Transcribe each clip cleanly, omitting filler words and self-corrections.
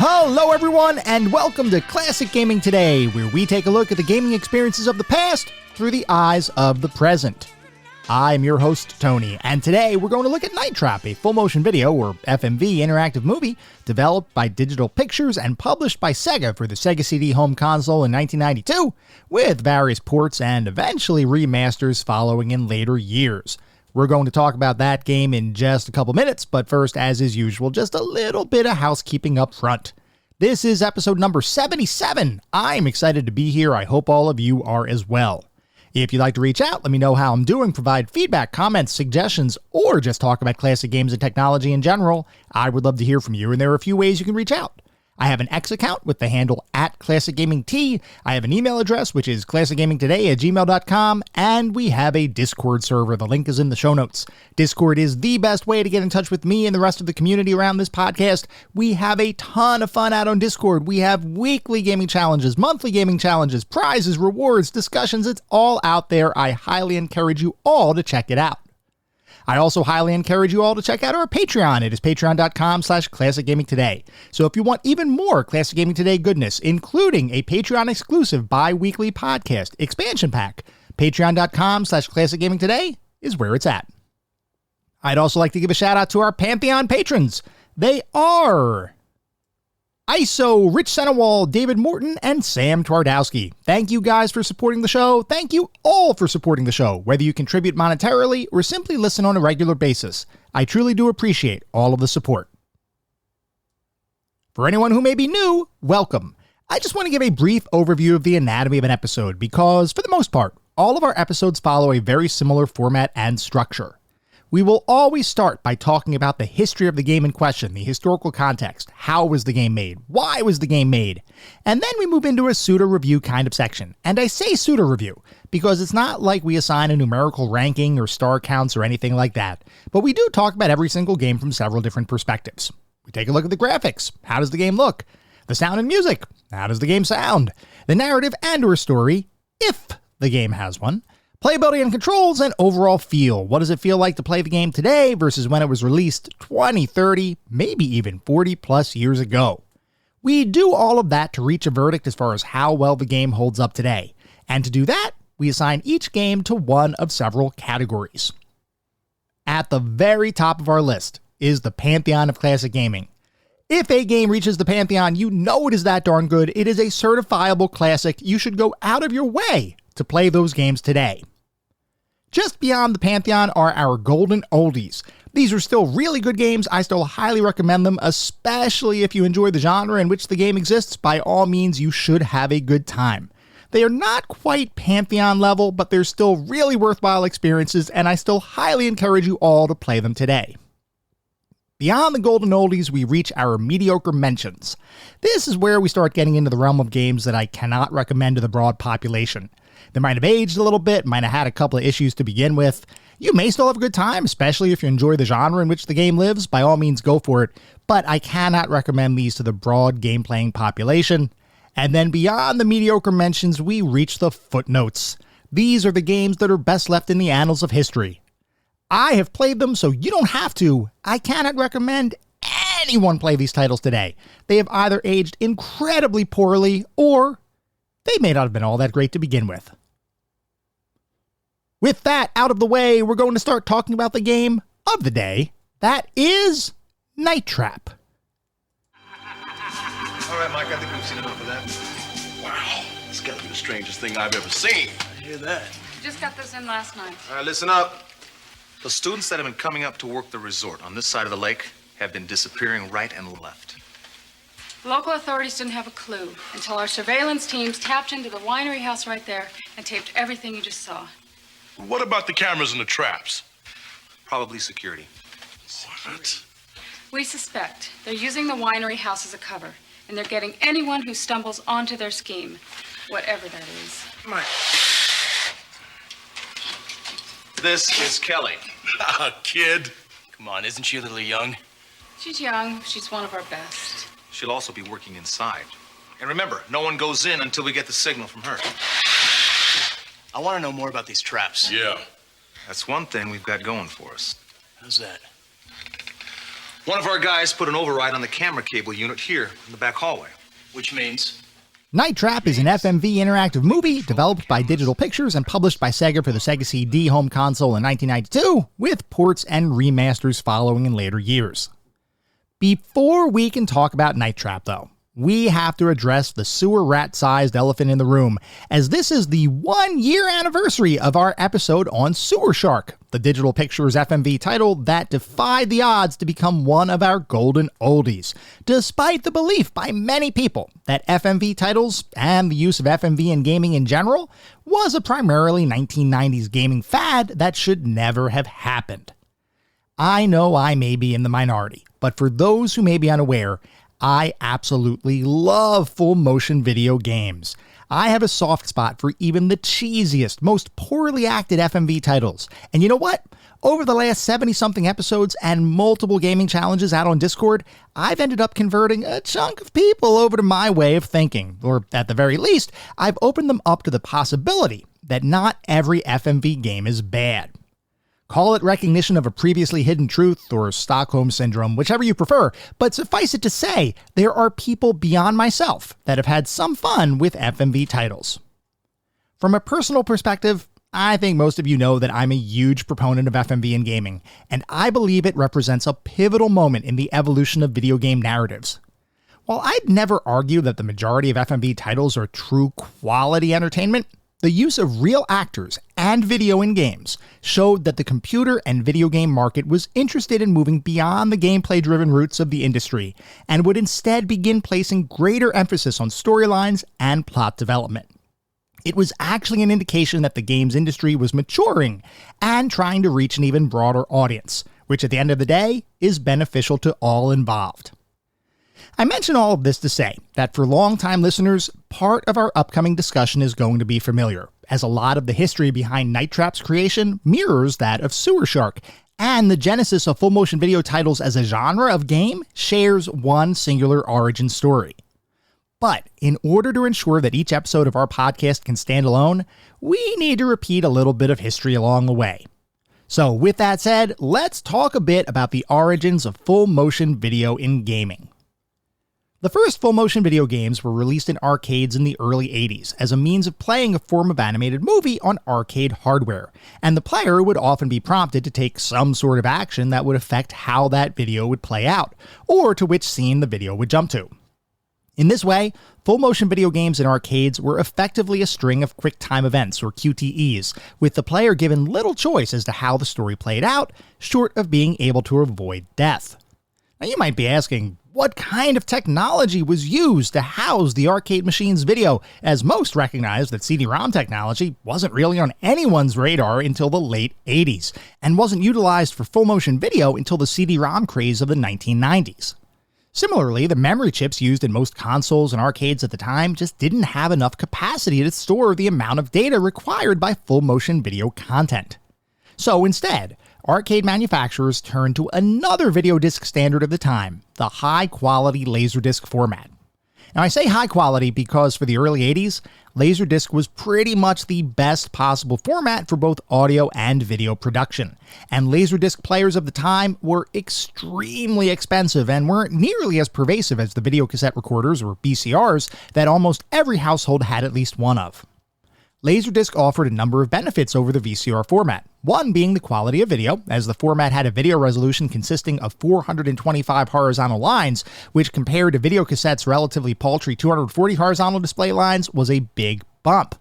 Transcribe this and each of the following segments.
Hello everyone, and welcome to Classic Gaming Today, where we take a look at the gaming experiences of the past through the eyes of the present. I'm your host, Tony, and today we're going to look at Night Trap, a full-motion video, or FMV, interactive movie developed by Digital Pictures and published by Sega for the Sega CD home console in 1992, with various ports and eventually remasters following in later years. We're going to talk about that game in just a couple minutes, but first, as is usual, just a little bit of housekeeping up front. This is episode number 77. I'm excited to be here. I hope all of you are as well. If you'd like to reach out, let me know how I'm doing, provide feedback, comments, suggestions, or just talk about classic games and technology in general, I would love to hear from you, and there are a few ways you can reach out. I have an X account with the handle @ClassicGamingT. I have an email address, which is classicgamingtoday@gmail.com, and we have a Discord server. The link is in the show notes. Discord is the best way to get in touch with me and the rest of the community around this podcast. We have a ton of fun out on Discord. We have weekly gaming challenges, monthly gaming challenges, prizes, rewards, discussions. It's all out there. I highly encourage you all to check it out. I also highly encourage you all to check out our Patreon. It is patreon.com/classicgamingtoday. So if you want even more Classic Gaming Today goodness, including a Patreon-exclusive bi-weekly podcast expansion pack, patreon.com/classicgamingtoday is where it's at. I'd also like to give a shout out to our Pantheon patrons. They are ISO, Rich Senewall, David Morton, and Sam Twardowski. Thank you guys for supporting the show. Thank you all for supporting the show, whether you contribute monetarily or simply listen on a regular basis. I truly do appreciate all of the support. For anyone who may be new, welcome. I just want to give a brief overview of the anatomy of an episode because, for the most part, all of our episodes follow a very similar format and structure. We will always start by talking about the history of the game in question, the historical context, how was the game made, why was the game made, and then we move into a pseudo-review kind of section. And I say pseudo-review because it's not like we assign a numerical ranking or star counts or anything like that, but we do talk about every single game from several different perspectives. We take a look at the graphics, how does the game look, the sound and music, how does the game sound, the narrative and or story, if the game has one, playability and controls, and overall feel. What does it feel like to play the game today versus when it was released 20, 30, maybe even 40 plus years ago? We do all of that to reach a verdict as far as how well the game holds up today. And to do that, we assign each game to one of several categories. At the very top of our list is the Pantheon of Classic Gaming. If a game reaches the Pantheon, you know it is that darn good. It is a certifiable classic. You should go out of your way to play those games today. Just beyond the Pantheon are our golden oldies. These are still really good games. I still highly recommend them, especially if you enjoy the genre in which the game exists. By all means, you should have a good time. They are not quite Pantheon level, but they're still really worthwhile experiences, and I still highly encourage you all to play them today. Beyond the golden oldies, we reach our mediocre mentions. This is where we start getting into the realm of games that I cannot recommend to the broad population. They might have aged a little bit, might have had a couple of issues to begin with. You may still have a good time, especially if you enjoy the genre in which the game lives. By all means, go for it. But I cannot recommend these to the broad game-playing population. And then beyond the mediocre mentions, we reach the footnotes. These are the games that are best left in the annals of history. I have played them, so you don't have to. I cannot recommend anyone play these titles today. They have either aged incredibly poorly, or they may not have been all that great to begin with. With that out of the way, we're going to start talking about the game of the day. That is Night Trap. All right, Mike, I think we've seen enough of that. Wow, it's got to be the strangest thing I've ever seen. I hear that. Just got this in last night. All right, listen up. The students that have been coming up to work the resort on this side of the lake have been disappearing right and left. Local authorities didn't have a clue until our surveillance teams tapped into the winery house right there and taped everything you just saw. What about the cameras and the traps? Probably security. What? We suspect they're using the winery house as a cover, and they're getting anyone who stumbles onto their scheme, whatever that is. Mike. This is Kelly. Kid. Come on, isn't she a little young? She's young. She's one of our best. She'll also be working inside. And remember, no one goes in until we get the signal from her. I want to know more about these traps. Yeah. That's one thing we've got going for us. How's that? One of our guys put an override on the camera cable unit here in the back hallway. Which means? Night Trap is an FMV interactive movie developed by Digital Pictures and published by Sega for the Sega CD home console in 1992, with ports and remasters following in later years. Before we can talk about Night Trap, though, we have to address the sewer rat-sized elephant in the room, as this is the 1-year anniversary of our episode on Sewer Shark, the Digital Pictures FMV title that defied the odds to become one of our golden oldies, despite the belief by many people that FMV titles, and the use of FMV in gaming in general, was a primarily 1990s gaming fad that should never have happened. I know I may be in the minority, but for those who may be unaware, I absolutely love full motion video games. I have a soft spot for even the cheesiest, most poorly acted FMV titles. And you know what? Over the last 70-something episodes and multiple gaming challenges out on Discord, I've ended up converting a chunk of people over to my way of thinking. Or at the very least, I've opened them up to the possibility that not every FMV game is bad. Call it recognition of a previously hidden truth or Stockholm Syndrome, whichever you prefer, but suffice it to say, there are people beyond myself that have had some fun with FMV titles. From a personal perspective, I think most of you know that I'm a huge proponent of FMV in gaming, and I believe it represents a pivotal moment in the evolution of video game narratives. While I'd never argue that the majority of FMV titles are true quality entertainment, the use of real actors and video in games showed that the computer and video game market was interested in moving beyond the gameplay-driven roots of the industry and would instead begin placing greater emphasis on storylines and plot development. It was actually an indication that the games industry was maturing and trying to reach an even broader audience, which at the end of the day is beneficial to all involved. I mention all of this to say that for longtime listeners, part of our upcoming discussion is going to be familiar, as a lot of the history behind Night Trap's creation mirrors that of Sewer Shark, and the genesis of full motion video titles as a genre of game shares one singular origin story. But in order to ensure that each episode of our podcast can stand alone, we need to repeat a little bit of history along the way. So with that said, let's talk a bit about the origins of full motion video in gaming. The first full-motion video games were released in arcades in the early 80s as a means of playing a form of animated movie on arcade hardware, and the player would often be prompted to take some sort of action that would affect how that video would play out, or to which scene the video would jump to. In this way, full-motion video games in arcades were effectively a string of quick-time events, or QTEs, with the player given little choice as to how the story played out, short of being able to avoid death. Now you might be asking, what kind of technology was used to house the arcade machine's video, as most recognize that CD-ROM technology wasn't really on anyone's radar until the late 80s, and wasn't utilized for full-motion video until the CD-ROM craze of the 1990s. Similarly, the memory chips used in most consoles and arcades at the time just didn't have enough capacity to store the amount of data required by full-motion video content. So instead, arcade manufacturers turned to another video disc standard of the time, the high-quality Laserdisc format. Now I say high quality because for the early 80s, Laserdisc was pretty much the best possible format for both audio and video production, and Laserdisc players of the time were extremely expensive and weren't nearly as pervasive as the videocassette recorders, or VCRs, that almost every household had at least one of. Laserdisc offered a number of benefits over the VCR format, one being the quality of video, as the format had a video resolution consisting of 425 horizontal lines, which compared to videocassette's relatively paltry 240 horizontal display lines was a big bump.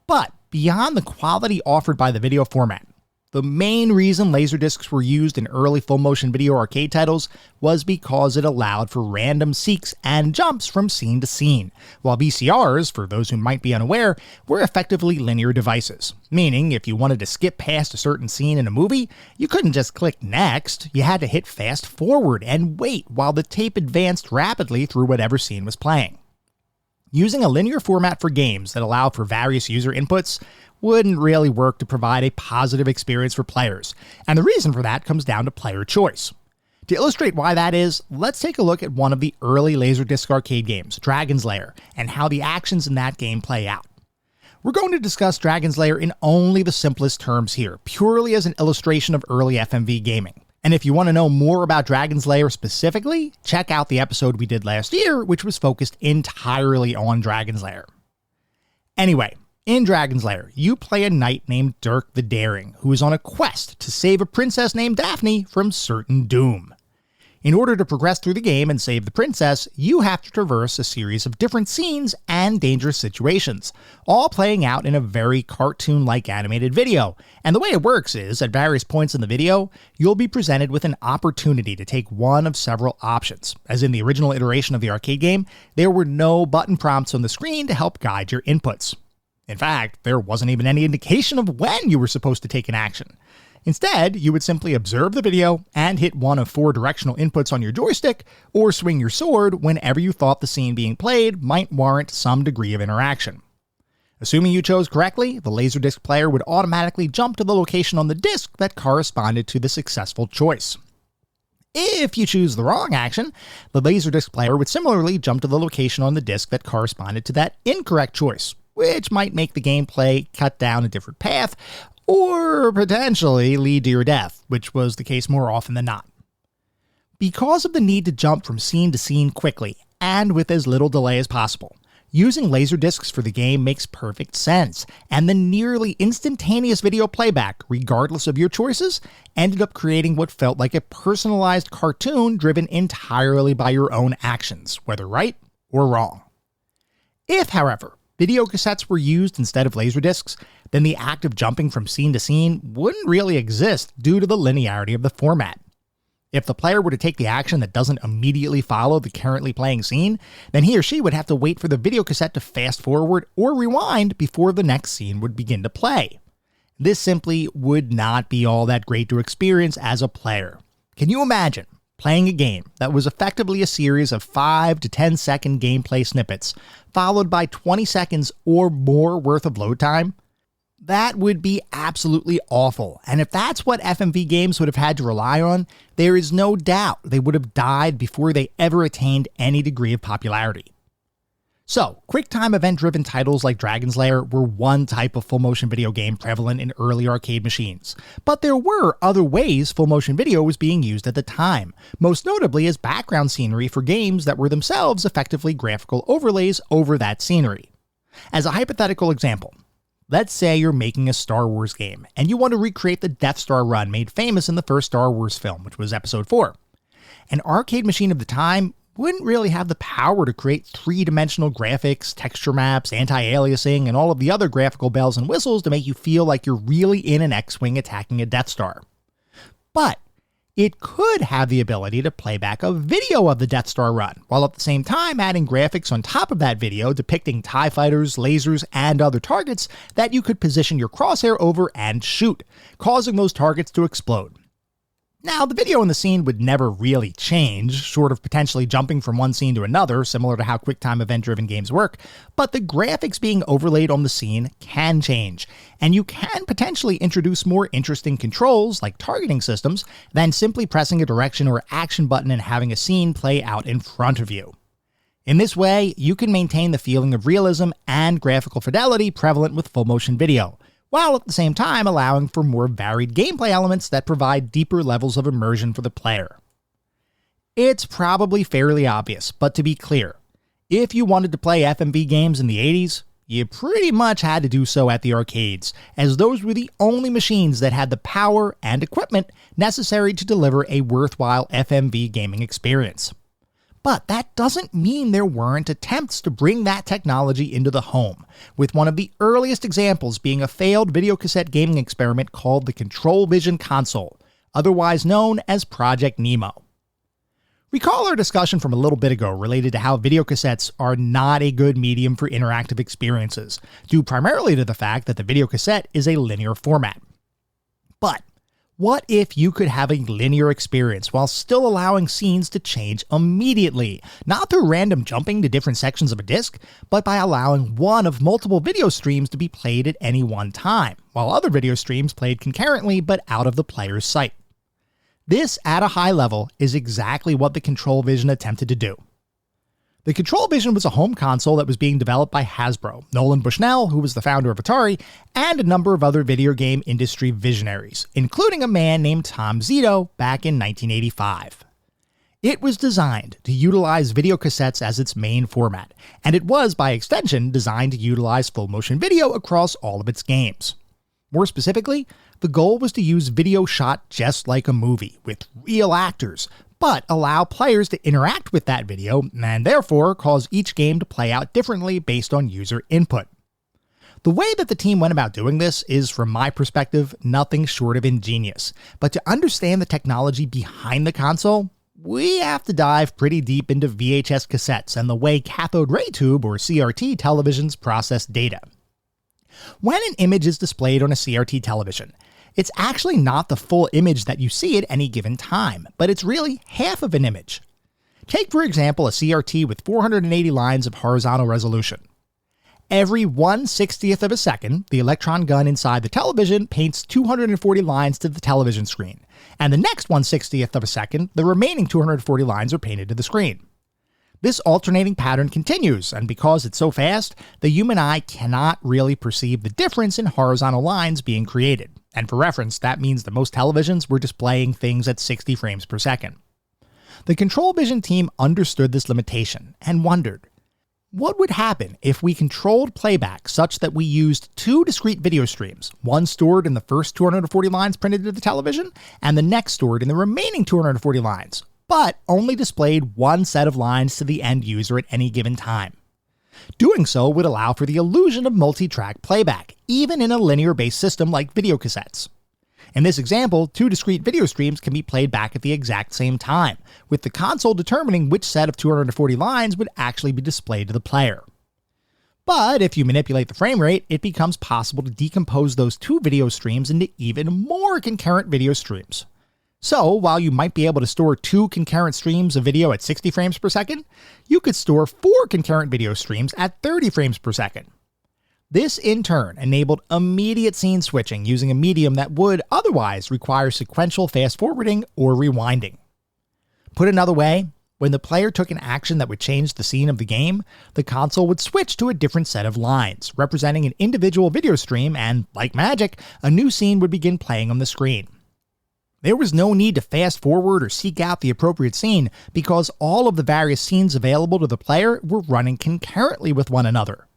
But beyond the quality offered by the video format, the main reason Laserdiscs were used in early full-motion video arcade titles was because it allowed for random seeks and jumps from scene to scene, while VCRs, for those who might be unaware, were effectively linear devices, meaning if you wanted to skip past a certain scene in a movie, you couldn't just click next, you had to hit fast forward and wait while the tape advanced rapidly through whatever scene was playing. Using a linear format for games that allow for various user inputs wouldn't really work to provide a positive experience for players, and the reason for that comes down to player choice. To illustrate why that is, let's take a look at one of the early Laserdisc arcade games, Dragon's Lair, and how the actions in that game play out. We're going to discuss Dragon's Lair in only the simplest terms here, purely as an illustration of early FMV gaming, And if you want to know more about Dragon's Lair specifically, check out the episode we did last year, which was focused entirely on Dragon's Lair. Anyway, in Dragon's Lair, you play a knight named Dirk the Daring, who is on a quest to save a princess named Daphne from certain doom. In order to progress through the game and save the princess, you have to traverse a series of different scenes and dangerous situations, all playing out in a very cartoon-like animated video. And the way it works is, at various points in the video, you'll be presented with an opportunity to take one of several options. As in the original iteration of the arcade game, there were no button prompts on the screen to help guide your inputs. In fact, there wasn't even any indication of when you were supposed to take an action. Instead, you would simply observe the video and hit one of 4 directional inputs on your joystick, or swing your sword whenever you thought the scene being played might warrant some degree of interaction. Assuming you chose correctly, the Laserdisc player would automatically jump to the location on the disc that corresponded to the successful choice. If you choose the wrong action, the Laserdisc player would similarly jump to the location on the disc that corresponded to that incorrect choice, which might make the gameplay cut down a different path, or potentially lead to your death, which was the case more often than not. Because of the need to jump from scene to scene quickly, and with as little delay as possible, using Laserdiscs for the game makes perfect sense, and the nearly instantaneous video playback, regardless of your choices, ended up creating what felt like a personalized cartoon driven entirely by your own actions, whether right or wrong. If, however, video cassettes were used instead of Laserdiscs, then the act of jumping from scene to scene wouldn't really exist due to the linearity of the format. If the player were to take the action that doesn't immediately follow the currently playing scene, then he or she would have to wait for the video cassette to fast forward or rewind before the next scene would begin to play. This simply would not be all that great to experience as a player. Can you imagine playing a game that was effectively a series of 5 to 10 second gameplay snippets, followed by 20 seconds or more worth of load time? That would be absolutely awful, and if that's what FMV games would have had to rely on, there is no doubt they would have died before they ever attained any degree of popularity. So, QuickTime event-driven titles like Dragon's Lair were one type of full-motion video game prevalent in early arcade machines, but there were other ways full-motion video was being used at the time, most notably as background scenery for games that were themselves effectively graphical overlays over that scenery. As a hypothetical example, let's say you're making a Star Wars game, and you want to recreate the Death Star run made famous in the first Star Wars film, which was Episode 4. An arcade machine of the time wouldn't really have the power to create 3-dimensional graphics, texture maps, anti-aliasing, and all of the other graphical bells and whistles to make you feel like you're really in an X-Wing attacking a Death Star. But it could have the ability to play back a video of the Death Star run, while at the same time adding graphics on top of that video depicting TIE fighters, lasers, and other targets that you could position your crosshair over and shoot, causing those targets to explode. Now, the video in the scene would never really change, short of potentially jumping from one scene to another, similar to how QuickTime event-driven games work, but the graphics being overlaid on the scene can change, and you can potentially introduce more interesting controls, like targeting systems, than simply pressing a direction or action button and having a scene play out in front of you. In this way, you can maintain the feeling of realism and graphical fidelity prevalent with full-motion video, while at the same time allowing for more varied gameplay elements that provide deeper levels of immersion for the player. It's probably fairly obvious, but to be clear, if you wanted to play FMV games in the 80s, you pretty much had to do so at the arcades, as those were the only machines that had the power and equipment necessary to deliver a worthwhile FMV gaming experience. But that doesn't mean there weren't attempts to bring that technology into the home, with one of the earliest examples being a failed videocassette gaming experiment called the Control Vision console, otherwise known as Project Nemo. Recall our discussion from a little bit ago related to how videocassettes are not a good medium for interactive experiences, due primarily to the fact that the videocassette is a linear format. But what if you could have a linear experience while still allowing scenes to change immediately, not through random jumping to different sections of a disc, but by allowing one of multiple video streams to be played at any one time, while other video streams played concurrently but out of the player's sight? This, at a high level, is exactly what the Control Vision attempted to do. The ControlVision was a home console that was being developed by Hasbro, Nolan Bushnell, who was the founder of Atari, and a number of other video game industry visionaries, including a man named Tom Zito back in 1985. It was designed to utilize videocassettes as its main format, and it was, by extension, designed to utilize full-motion video across all of its games. More specifically, the goal was to use video shot just like a movie, with real actors, but allow players to interact with that video, and therefore cause each game to play out differently based on user input. The way that the team went about doing this is, from my perspective, nothing short of ingenious, but to understand the technology behind the console, we have to dive pretty deep into VHS cassettes and the way cathode ray tube or CRT televisions process data. When an image is displayed on a CRT television, it's actually not the full image that you see at any given time, but it's really half of an image. Take, for example, a CRT with 480 lines of horizontal resolution. Every 1/60th of a second, the electron gun inside the television paints 240 lines to the television screen, and the next 1/60th of a second, the remaining 240 lines are painted to the screen. This alternating pattern continues, and because it's so fast, the human eye cannot really perceive the difference in horizontal lines being created. And for reference, that means that most televisions were displaying things at 60 frames per second. The ControlVision team understood this limitation and wondered, what would happen if we controlled playback such that we used two discrete video streams, one stored in the first 240 lines printed to the television, and the next stored in the remaining 240 lines, but only displayed one set of lines to the end user at any given time? Doing so would allow for the illusion of multi-track playback, even in a linear-based system like videocassettes. In this example, two discrete video streams can be played back at the exact same time, with the console determining which set of 240 lines would actually be displayed to the player. But if you manipulate the frame rate, it becomes possible to decompose those two video streams into even more concurrent video streams. So, while you might be able to store two concurrent streams of video at 60 frames per second, you could store four concurrent video streams at 30 frames per second. This, in turn, enabled immediate scene switching using a medium that would otherwise require sequential fast-forwarding or rewinding. Put another way, when the player took an action that would change the scene of the game, the console would switch to a different set of lines, representing an individual video stream, and, like magic, a new scene would begin playing on the screen. There was no need to fast forward or seek out the appropriate scene because all of the various scenes available to the player were running concurrently with one another.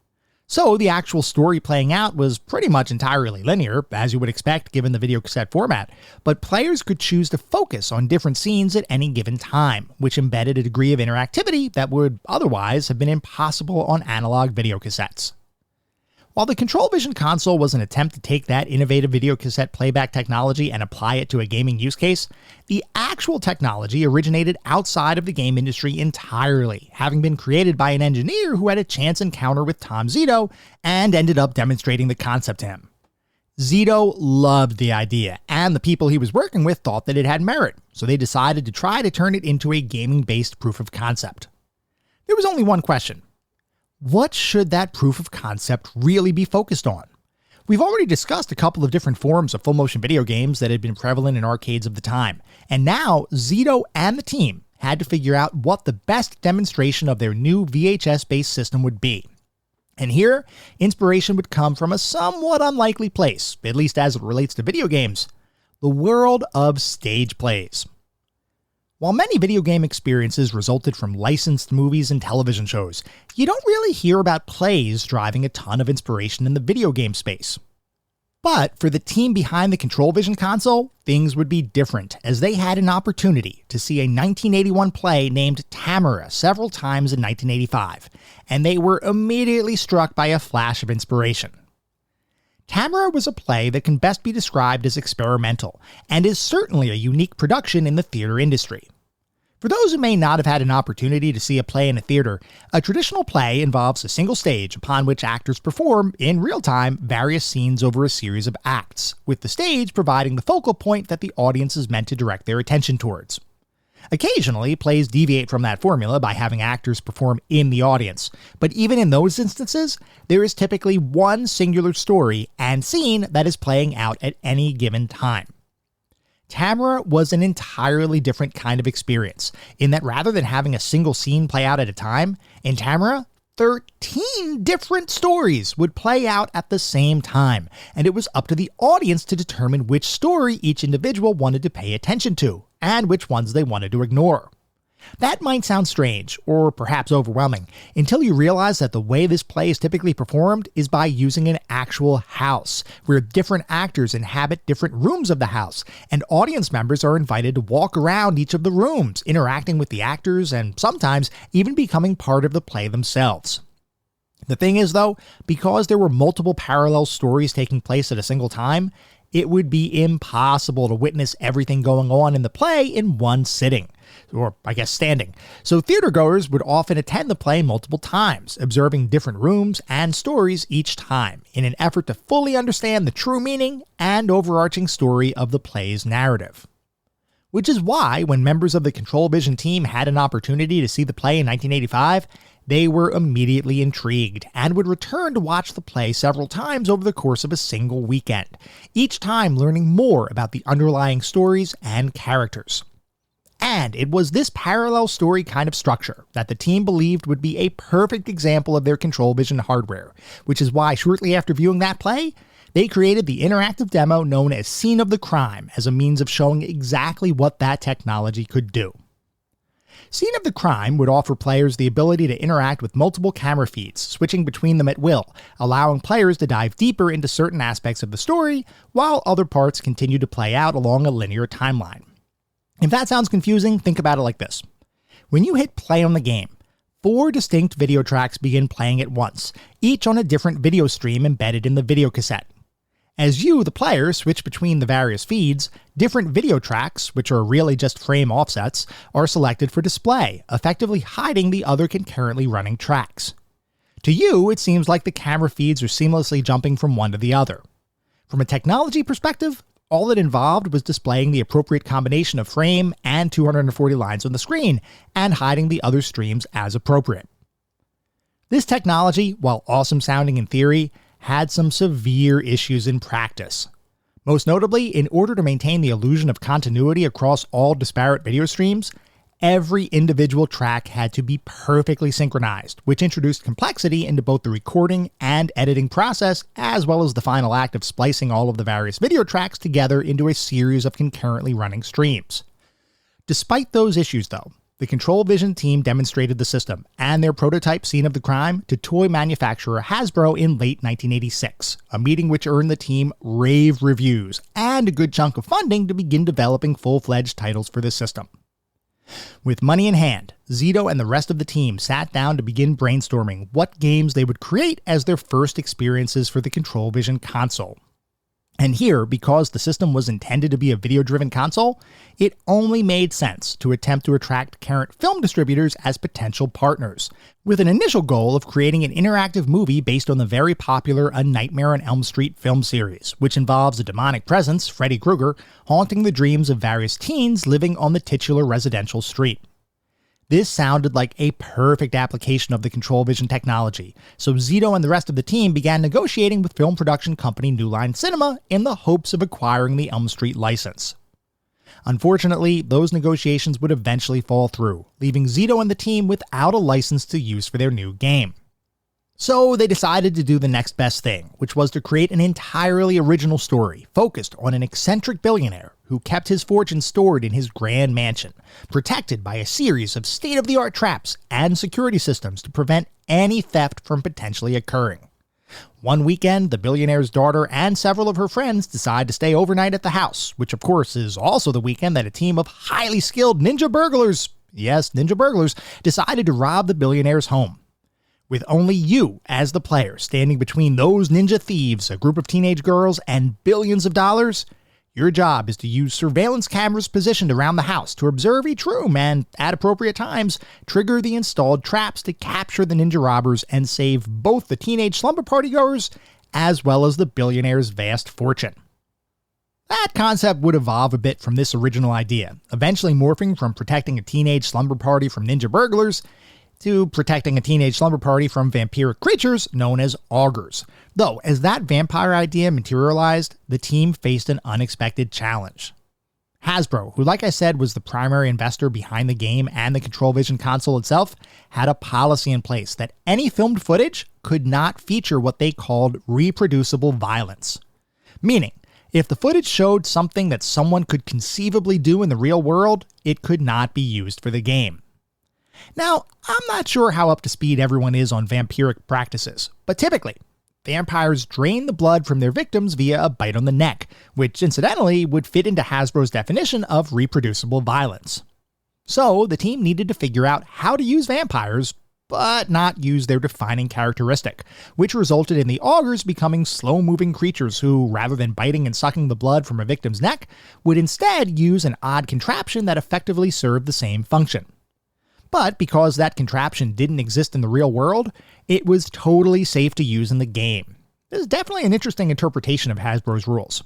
So the actual story playing out was pretty much entirely linear, as you would expect given the videocassette format, but players could choose to focus on different scenes at any given time, which embedded a degree of interactivity that would otherwise have been impossible on analog videocassettes. While the ControlVision console was an attempt to take that innovative videocassette playback technology and apply it to a gaming use case, the actual technology originated outside of the game industry entirely, having been created by an engineer who had a chance encounter with Tom Zito and ended up demonstrating the concept to him. Zito loved the idea, and the people he was working with thought that it had merit, so they decided to try to turn it into a gaming-based proof of concept. There was only one question. What should that proof of concept really be focused on? We've already discussed a couple of different forms of full-motion video games that had been prevalent in arcades of the time, and now Zito and the team had to figure out what the best demonstration of their new VHS-based system would be. And here, inspiration would come from a somewhat unlikely place, at least as it relates to video games: the world of stage plays. While many video game experiences resulted from licensed movies and television shows, you don't really hear about plays driving a ton of inspiration in the video game space. But for the team behind the ControlVision console, things would be different, as they had an opportunity to see a 1981 play named Tamara several times in 1985, and they were immediately struck by a flash of inspiration. Tamara was a play that can best be described as experimental, and is certainly a unique production in the theater industry. For those who may not have had an opportunity to see a play in a theater, a traditional play involves a single stage upon which actors perform, in real time, various scenes over a series of acts, with the stage providing the focal point that the audience is meant to direct their attention towards. Occasionally, plays deviate from that formula by having actors perform in the audience, but even in those instances, there is typically one singular story and scene that is playing out at any given time. Tamara was an entirely different kind of experience, in that rather than having a single scene play out at a time, in Tamara, 13 different stories would play out at the same time, and it was up to the audience to determine which story each individual wanted to pay attention to, and which ones they wanted to ignore. That might sound strange, or perhaps overwhelming, until you realize that the way this play is typically performed is by using an actual house, where different actors inhabit different rooms of the house, and audience members are invited to walk around each of the rooms, interacting with the actors, and sometimes even becoming part of the play themselves. The thing is, though, because there were multiple parallel stories taking place at a single time, it would be impossible to witness everything going on in the play in one sitting. Or, I guess, standing. So theatergoers would often attend the play multiple times, observing different rooms and stories each time, in an effort to fully understand the true meaning and overarching story of the play's narrative. Which is why, when members of the Control Vision team had an opportunity to see the play in 1985, they were immediately intrigued and would return to watch the play several times over the course of a single weekend, each time learning more about the underlying stories and characters. And it was this parallel story kind of structure that the team believed would be a perfect example of their Control Vision hardware, which is why shortly after viewing that play, they created the interactive demo known as Scene of the Crime as a means of showing exactly what that technology could do. Scene of the Crime would offer players the ability to interact with multiple camera feeds, switching between them at will, allowing players to dive deeper into certain aspects of the story, while other parts continue to play out along a linear timeline. If that sounds confusing, think about it like this. When you hit play on the game, 4 distinct video tracks begin playing at once, each on a different video stream embedded in the video cassette. As you, the player, switch between the various feeds, different video tracks, which are really just frame offsets, are selected for display, effectively hiding the other concurrently running tracks. To you, it seems like the camera feeds are seamlessly jumping from one to the other. From a technology perspective, all it involved was displaying the appropriate combination of frame and 240 lines on the screen, and hiding the other streams as appropriate. This technology, while awesome sounding in theory, had some severe issues in practice. Most notably, in order to maintain the illusion of continuity across all disparate video streams, every individual track had to be perfectly synchronized, which introduced complexity into both the recording and editing process, as well as the final act of splicing all of the various video tracks together into a series of concurrently running streams. Despite those issues, though, the Control Vision team demonstrated the system and their prototype Scene of the Crime to toy manufacturer Hasbro in late 1986, a meeting which earned the team rave reviews and a good chunk of funding to begin developing full-fledged titles for the system. With money in hand, Zito and the rest of the team sat down to begin brainstorming what games they would create as their first experiences for the Control Vision console. And here, because the system was intended to be a video-driven console, it only made sense to attempt to attract current film distributors as potential partners, with an initial goal of creating an interactive movie based on the very popular A Nightmare on Elm Street film series, which involves a demonic presence, Freddy Krueger, haunting the dreams of various teens living on the titular residential street. This sounded like a perfect application of the Control Vision technology, so Zito and the rest of the team began negotiating with film production company New Line Cinema in the hopes of acquiring the Elm Street license. Unfortunately, those negotiations would eventually fall through, leaving Zito and the team without a license to use for their new game. So they decided to do the next best thing, which was to create an entirely original story focused on an eccentric billionaire who kept his fortune stored in his grand mansion, protected by a series of state-of-the-art traps and security systems to prevent any theft from potentially occurring. One weekend, the billionaire's daughter and several of her friends decide to stay overnight at the house, which of course is also the weekend that a team of highly skilled ninja burglars, yes, ninja burglars, decided to rob the billionaire's home. With only you, as the player, standing between those ninja thieves, a group of teenage girls, and billions of dollars, your job is to use surveillance cameras positioned around the house to observe each room and, at appropriate times, trigger the installed traps to capture the ninja robbers and save both the teenage slumber partygoers as well as the billionaire's vast fortune. That concept would evolve a bit from this original idea, eventually morphing from protecting a teenage slumber party from ninja burglars to protecting a teenage slumber party from vampiric creatures known as augurs. Though, as that vampire idea materialized, the team faced an unexpected challenge. Hasbro, who like I said was the primary investor behind the game and the ControlVision console itself, had a policy in place that any filmed footage could not feature what they called reproducible violence. Meaning, if the footage showed something that someone could conceivably do in the real world, it could not be used for the game. Now, I'm not sure how up to speed everyone is on vampiric practices, but typically, vampires drain the blood from their victims via a bite on the neck, which incidentally would fit into Hasbro's definition of reproducible violence. So the team needed to figure out how to use vampires, but not use their defining characteristic, which resulted in the augurs becoming slow-moving creatures who, rather than biting and sucking the blood from a victim's neck, would instead use an odd contraption that effectively served the same function. But because that contraption didn't exist in the real world, it was totally safe to use in the game. This is definitely an interesting interpretation of Hasbro's rules.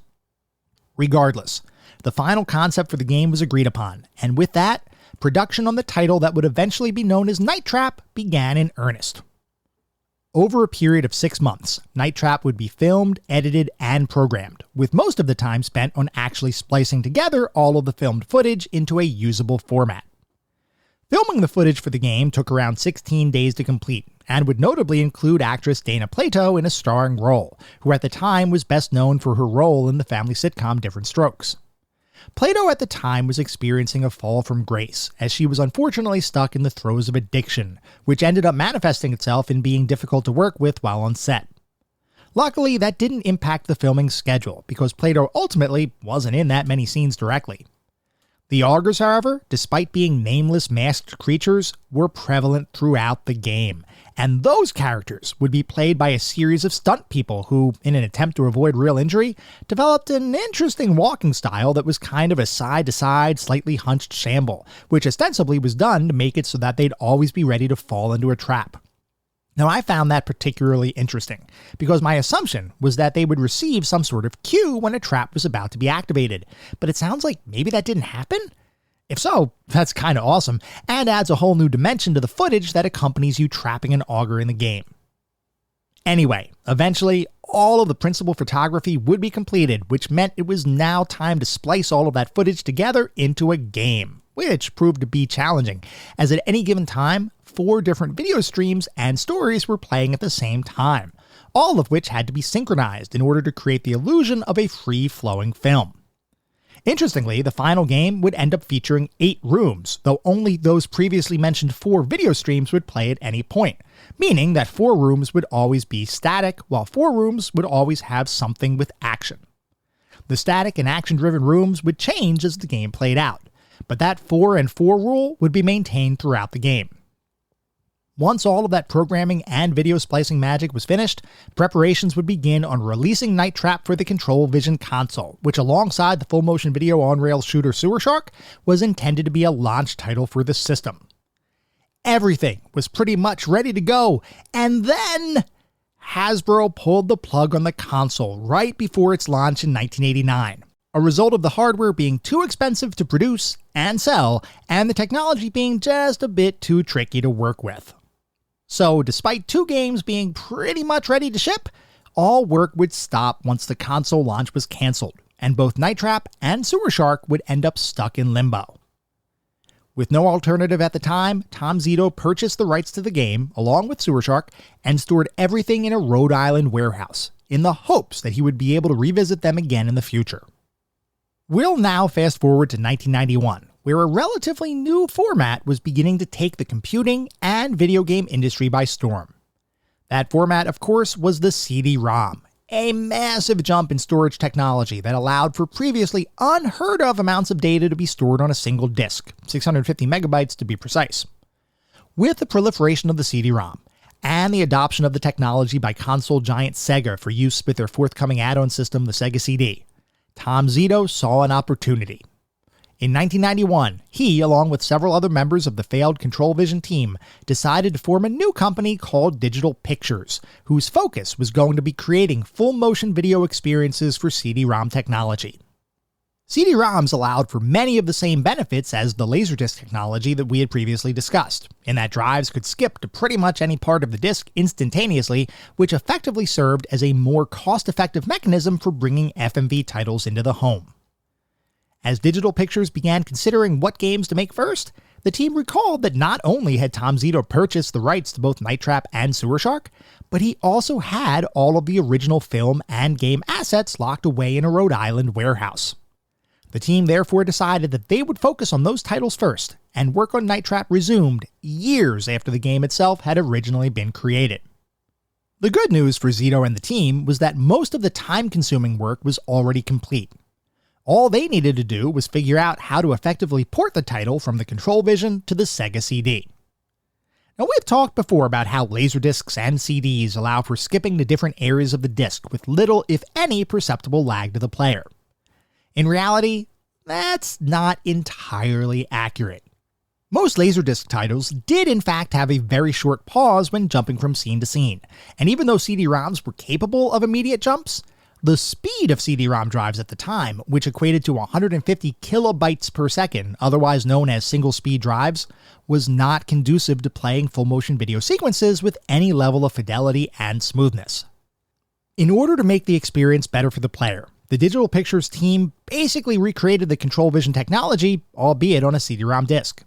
Regardless, the final concept for the game was agreed upon, and with that, production on the title that would eventually be known as Night Trap began in earnest. Over a period of 6 months, Night Trap would be filmed, edited, and programmed, with most of the time spent on actually splicing together all of the filmed footage into a usable format. Filming the footage for the game took around 16 days to complete, and would notably include actress Dana Plato in a starring role, who at the time was best known for her role in the family sitcom Different Strokes. Plato at the time was experiencing a fall from grace, as she was unfortunately stuck in the throes of addiction, which ended up manifesting itself in being difficult to work with while on set. Luckily, that didn't impact the filming schedule, because Plato ultimately wasn't in that many scenes directly. The augurs, however, despite being nameless masked creatures, were prevalent throughout the game, and those characters would be played by a series of stunt people who, in an attempt to avoid real injury, developed an interesting walking style that was kind of a side-to-side, slightly hunched shamble, which ostensibly was done to make it so that they'd always be ready to fall into a trap. Now, I found that particularly interesting, because my assumption was that they would receive some sort of cue when a trap was about to be activated, but it sounds like maybe that didn't happen? If so, that's kinda awesome, and adds a whole new dimension to the footage that accompanies you trapping an augur in the game. Anyway, eventually, all of the principal photography would be completed, which meant it was now time to splice all of that footage together into a game, which proved to be challenging, as at any given time, 4 different video streams and stories were playing at the same time, all of which had to be synchronized in order to create the illusion of a free-flowing film. Interestingly, the final game would end up featuring 8 rooms, though only those previously mentioned 4 video streams would play at any point, meaning that 4 rooms would always be static, while 4 rooms would always have something with action. The static and action-driven rooms would change as the game played out, but that 4 and 4 rule would be maintained throughout the game. Once all of that programming and video splicing magic was finished, preparations would begin on releasing Night Trap for the ControlVision console, which alongside the full-motion video on-rails shooter Sewer Shark, was intended to be a launch title for the system. Everything was pretty much ready to go, and then Hasbro pulled the plug on the console right before its launch in 1989. A result of the hardware being too expensive to produce and sell, and the technology being just a bit too tricky to work with. So, despite 2 games being pretty much ready to ship, all work would stop once the console launch was cancelled, and both Night Trap and Sewer Shark would end up stuck in limbo. With no alternative at the time, Tom Zito purchased the rights to the game, along with Sewer Shark, and stored everything in a Rhode Island warehouse, in the hopes that he would be able to revisit them again in the future. We'll now fast forward to 1991, where a relatively new format was beginning to take the computing and video game industry by storm. That format, of course, was the CD-ROM, a massive jump in storage technology that allowed for previously unheard of amounts of data to be stored on a single disk, 650 megabytes to be precise. With the proliferation of the CD-ROM, and the adoption of the technology by console giant Sega for use with their forthcoming add-on system, the Sega CD, Tom Zito saw an opportunity. In 1991, he, along with several other members of the failed ControlVision team, decided to form a new company called Digital Pictures, whose focus was going to be creating full-motion video experiences for CD-ROM technology. CD-ROMs allowed for many of the same benefits as the Laserdisc technology that we had previously discussed, in that drives could skip to pretty much any part of the disc instantaneously, which effectively served as a more cost-effective mechanism for bringing FMV titles into the home. As Digital Pictures began considering what games to make first, the team recalled that not only had Tom Zito purchased the rights to both Night Trap and Sewer Shark, but he also had all of the original film and game assets locked away in a Rhode Island warehouse. The team therefore decided that they would focus on those titles first, and work on Night Trap resumed years after the game itself had originally been created. The good news for Zito and the team was that most of the time-consuming work was already complete. All they needed to do was figure out how to effectively port the title from the ControlVision to the Sega CD. Now, we've talked before about how Laserdiscs and CDs allow for skipping to different areas of the disc with little, if any, perceptible lag to the player. In reality, that's not entirely accurate. Most Laserdisc titles did in fact have a very short pause when jumping from scene to scene, and even though CD-ROMs were capable of immediate jumps, the speed of CD-ROM drives at the time, which equated to 150 kilobytes per second, otherwise known as single-speed drives, was not conducive to playing full-motion video sequences with any level of fidelity and smoothness. In order to make the experience better for the player, the Digital Pictures team basically recreated the ControlVision technology, albeit on a CD-ROM disc.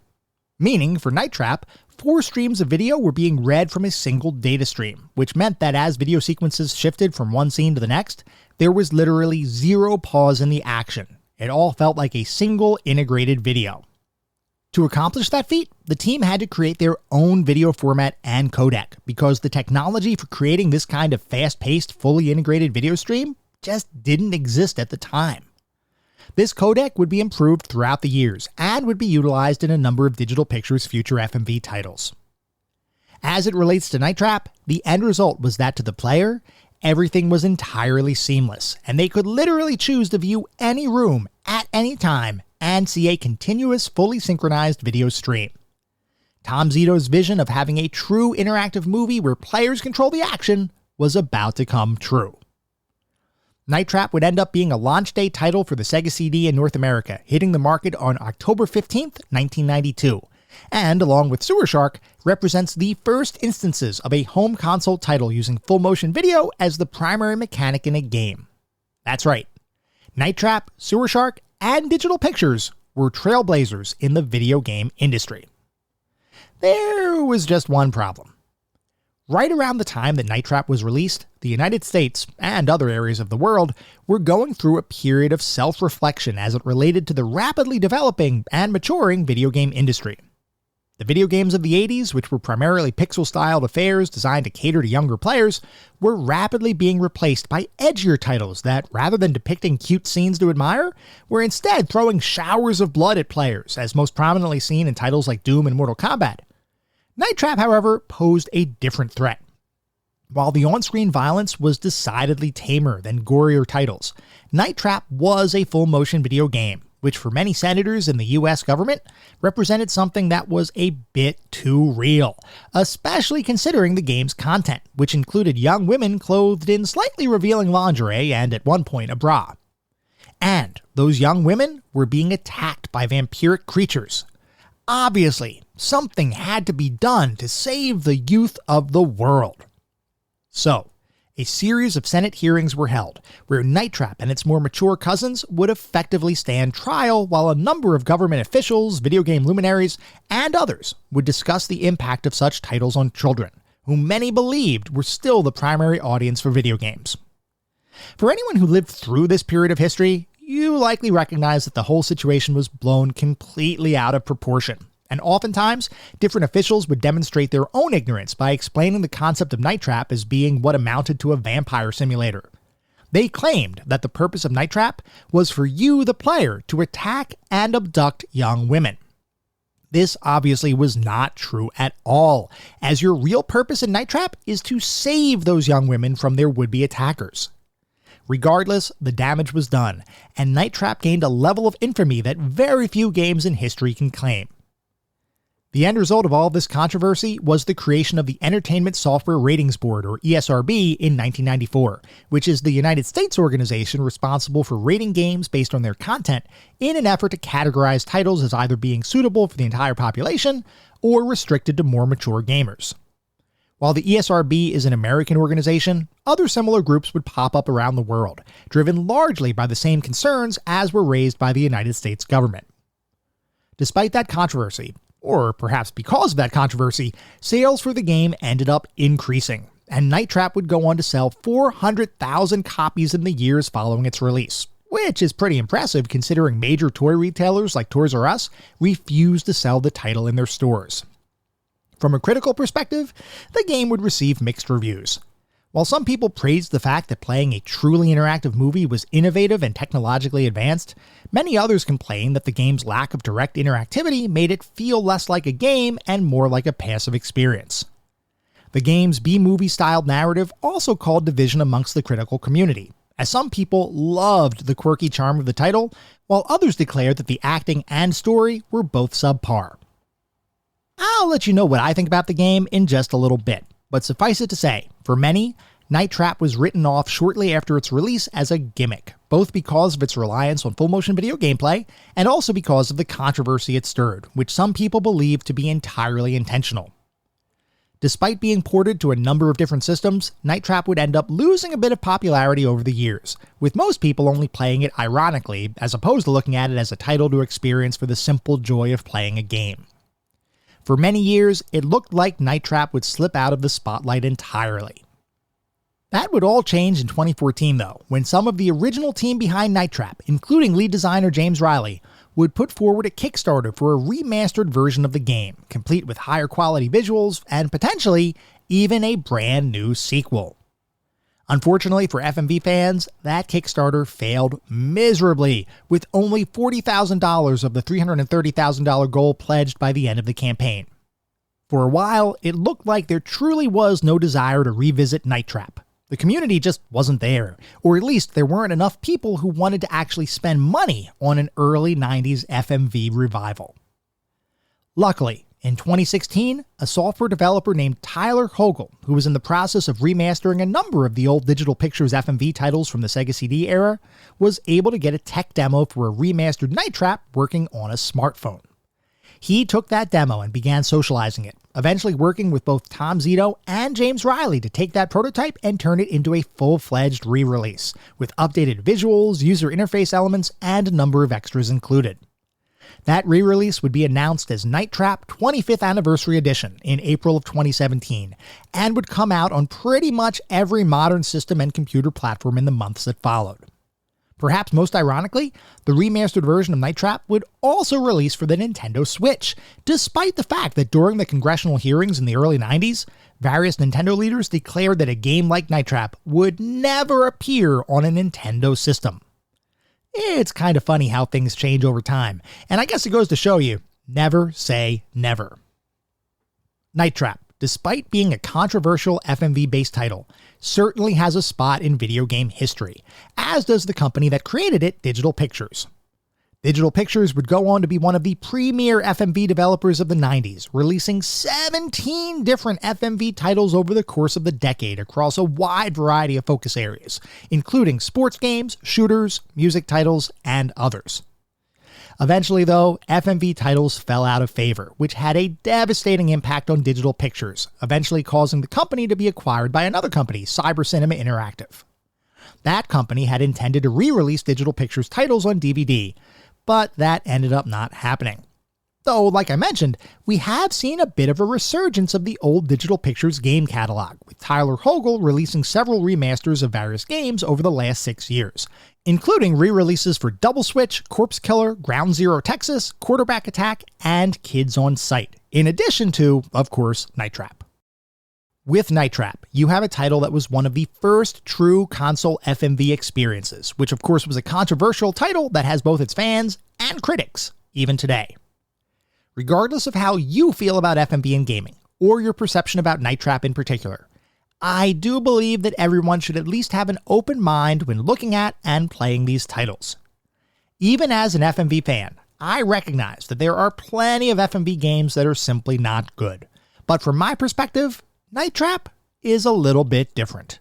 Meaning, for Night Trap, 4 streams of video were being read from a single data stream, which meant that as video sequences shifted from one scene to the next, there was literally zero pause in the action. It all felt like a single integrated video. To accomplish that feat, the team had to create their own video format and codec, because the technology for creating this kind of fast-paced, fully integrated video stream just didn't exist at the time. This codec would be improved throughout the years and would be utilized in a number of Digital Pictures' future FMV titles. As it relates to Night Trap, the end result was that to the player, everything was entirely seamless, and they could literally choose to view any room at any time and see a continuous, fully synchronized video stream. Tom Zito's vision of having a true interactive movie where players control the action was about to come true. Night Trap would end up being a launch day title for the Sega CD in North America, hitting the market on October 15th, 1992, and, along with Sewer Shark, represents the first instances of a home console title using full-motion video as the primary mechanic in a game. That's right. Night Trap, Sewer Shark, and Digital Pictures were trailblazers in the video game industry. There was just one problem. Right around the time that Night Trap was released, the United States, and other areas of the world, were going through a period of self-reflection as it related to the rapidly developing and maturing video game industry. The video games of the 80s, which were primarily pixel-styled affairs designed to cater to younger players, were rapidly being replaced by edgier titles that, rather than depicting cute scenes to admire, were instead throwing showers of blood at players, as most prominently seen in titles like Doom and Mortal Kombat. Night Trap, however, posed a different threat. While the on-screen violence was decidedly tamer than gorier titles, Night Trap was a full-motion video game, which for many senators in the US government represented something that was a bit too real, especially considering the game's content, which included young women clothed in slightly revealing lingerie and, at one point, a bra. And those young women were being attacked by vampiric creatures. Obviously, something had to be done to save the youth of the world. So, a series of Senate hearings were held, where Night Trap and its more mature cousins would effectively stand trial while a number of government officials, video game luminaries, and others would discuss the impact of such titles on children, whom many believed were still the primary audience for video games. For anyone who lived through this period of history, you likely recognize that the whole situation was blown completely out of proportion, and oftentimes, different officials would demonstrate their own ignorance by explaining the concept of Night Trap as being what amounted to a vampire simulator. They claimed that the purpose of Night Trap was for you, the player, to attack and abduct young women. This obviously was not true at all, as your real purpose in Night Trap is to save those young women from their would-be attackers. Regardless, the damage was done, and Night Trap gained a level of infamy that very few games in history can claim. The end result of all this controversy was the creation of the Entertainment Software Ratings Board, or ESRB, in 1994, which is the United States organization responsible for rating games based on their content in an effort to categorize titles as either being suitable for the entire population or restricted to more mature gamers. While the ESRB is an American organization, other similar groups would pop up around the world, driven largely by the same concerns as were raised by the United States government. Despite that controversy, or perhaps because of that controversy, sales for the game ended up increasing, and Night Trap would go on to sell 400,000 copies in the years following its release, which is pretty impressive considering major toy retailers like Toys R Us refused to sell the title in their stores. From a critical perspective, the game would receive mixed reviews. While some people praised the fact that playing a truly interactive movie was innovative and technologically advanced, many others complained that the game's lack of direct interactivity made it feel less like a game and more like a passive experience. The game's B-movie styled narrative also caused division amongst the critical community, as some people loved the quirky charm of the title, while others declared that the acting and story were both subpar. I'll let you know what I think about the game in just a little bit, but suffice it to say, for many, Night Trap was written off shortly after its release as a gimmick, both because of its reliance on full-motion video gameplay and also because of the controversy it stirred, which some people believe to be entirely intentional. Despite being ported to a number of different systems, Night Trap would end up losing a bit of popularity over the years, with most people only playing it ironically as opposed to looking at it as a title to experience for the simple joy of playing a game. For many years, it looked like Night Trap would slip out of the spotlight entirely. That would all change in 2014 though, when some of the original team behind Night Trap, including lead designer James Riley, would put forward a Kickstarter for a remastered version of the game, complete with higher quality visuals and potentially even a brand new sequel. Unfortunately for FMV fans, that Kickstarter failed miserably, with only $40,000 of the $330,000 goal pledged by the end of the campaign. For a while, it looked like there truly was no desire to revisit Night Trap. The community just wasn't there, or at least there weren't enough people who wanted to actually spend money on an early 90s FMV revival. Luckily, in 2016, a software developer named Tyler Hogle, who was in the process of remastering a number of the old Digital Pictures FMV titles from the Sega CD era, was able to get a tech demo for a remastered Night Trap working on a smartphone. He took that demo and began socializing it, eventually working with both Tom Zito and James Riley to take that prototype and turn it into a full-fledged re-release, with updated visuals, user interface elements, and a number of extras included. That re-release would be announced as Night Trap 25th Anniversary Edition in April of 2017, and would come out on pretty much every modern system and computer platform in the months that followed. Perhaps most ironically, the remastered version of Night Trap would also release for the Nintendo Switch, despite the fact that during the congressional hearings in the early 90s, various Nintendo leaders declared that a game like Night Trap would never appear on a Nintendo system. It's kind of funny how things change over time, and I guess it goes to show you, never say never. Night Trap, despite being a controversial FMV-based title, certainly has a spot in video game history, as does the company that created it, Digital Pictures. Digital Pictures would go on to be one of the premier FMV developers of the 90s, releasing 17 different FMV titles over the course of the decade across a wide variety of focus areas, including sports games, shooters, music titles, and others. Eventually, though, FMV titles fell out of favor, which had a devastating impact on Digital Pictures, eventually causing the company to be acquired by another company, Cyber Cinema Interactive. That company had intended to re-release Digital Pictures titles on DVD, but that ended up not happening. Though, like I mentioned, we have seen a bit of a resurgence of the old Digital Pictures game catalog, with Tyler Hogle releasing several remasters of various games over the last 6 years, including re-releases for Double Switch, Corpse Killer, Ground Zero Texas, Quarterback Attack, and Kids on Sight, in addition to, of course, Night Trap. With Night Trap, you have a title that was one of the first true console FMV experiences, which of course was a controversial title that has both its fans and critics, even today. Regardless of how you feel about FMV in gaming, or your perception about Night Trap in particular, I do believe that everyone should at least have an open mind when looking at and playing these titles. Even as an FMV fan, I recognize that there are plenty of FMV games that are simply not good, but from my perspective, Night Trap is a little bit different.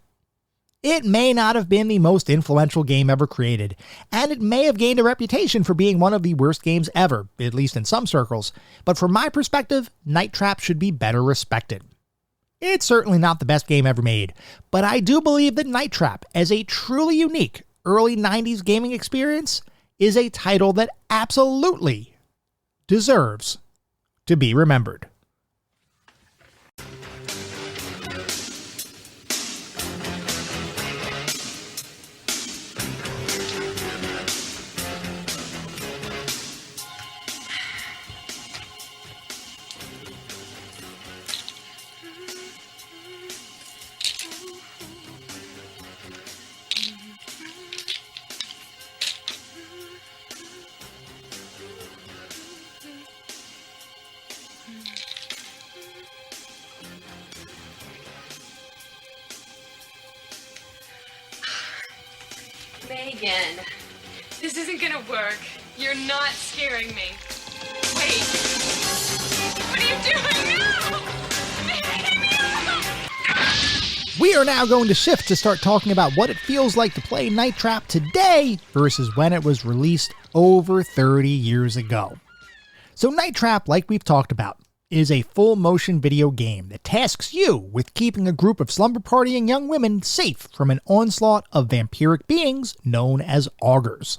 It may not have been the most influential game ever created, and it may have gained a reputation for being one of the worst games ever, at least in some circles, but from my perspective, Night Trap should be better respected. It's certainly not the best game ever made, but I do believe that Night Trap, as a truly unique early 90s gaming experience, is a title that absolutely deserves to be remembered. Megan, this isn't gonna work. You're not scaring me. Wait. What are you doing now? We are now going to shift to start talking about what it feels like to play Night Trap today versus when it was released over 30 years ago. So Night Trap, like we've talked about, is a full motion video game that tasks you with keeping a group of slumber partying young women safe from an onslaught of vampiric beings known as augurs.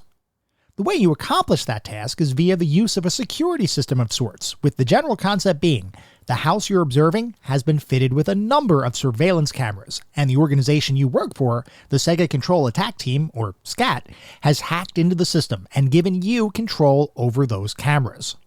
The way you accomplish that task is via the use of a security system of sorts, with the general concept being the house you're observing has been fitted with a number of surveillance cameras, and the organization you work for, the Sega Control Attack Team, or SCAT, has hacked into the system and given you control over those cameras.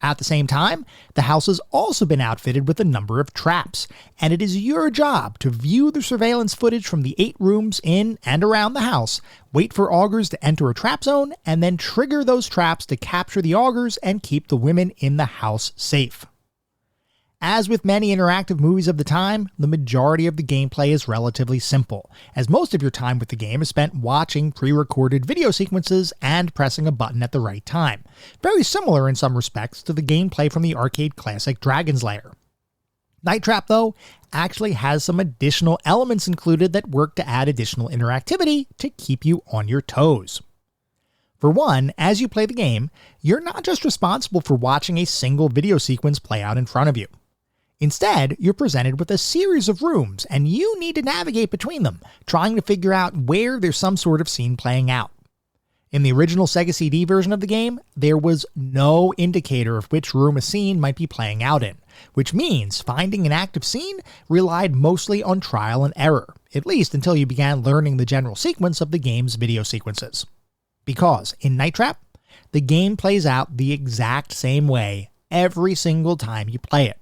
At the same time, the house has also been outfitted with a number of traps, and it is your job to view the surveillance footage from the 8 rooms in and around the house, wait for augurs to enter a trap zone, and then trigger those traps to capture the augurs and keep the women in the house safe. As with many interactive movies of the time, the majority of the gameplay is relatively simple, as most of your time with the game is spent watching pre-recorded video sequences and pressing a button at the right time, very similar in some respects to the gameplay from the arcade classic Dragon's Lair. Night Trap, though, actually has some additional elements included that work to add additional interactivity to keep you on your toes. For one, as you play the game, you're not just responsible for watching a single video sequence play out in front of you. Instead, you're presented with a series of rooms, and you need to navigate between them, trying to figure out where there's some sort of scene playing out. In the original Sega CD version of the game, there was no indicator of which room a scene might be playing out in, which means finding an active scene relied mostly on trial and error, at least until you began learning the general sequence of the game's video sequences. Because, in Night Trap, the game plays out the exact same way every single time you play it.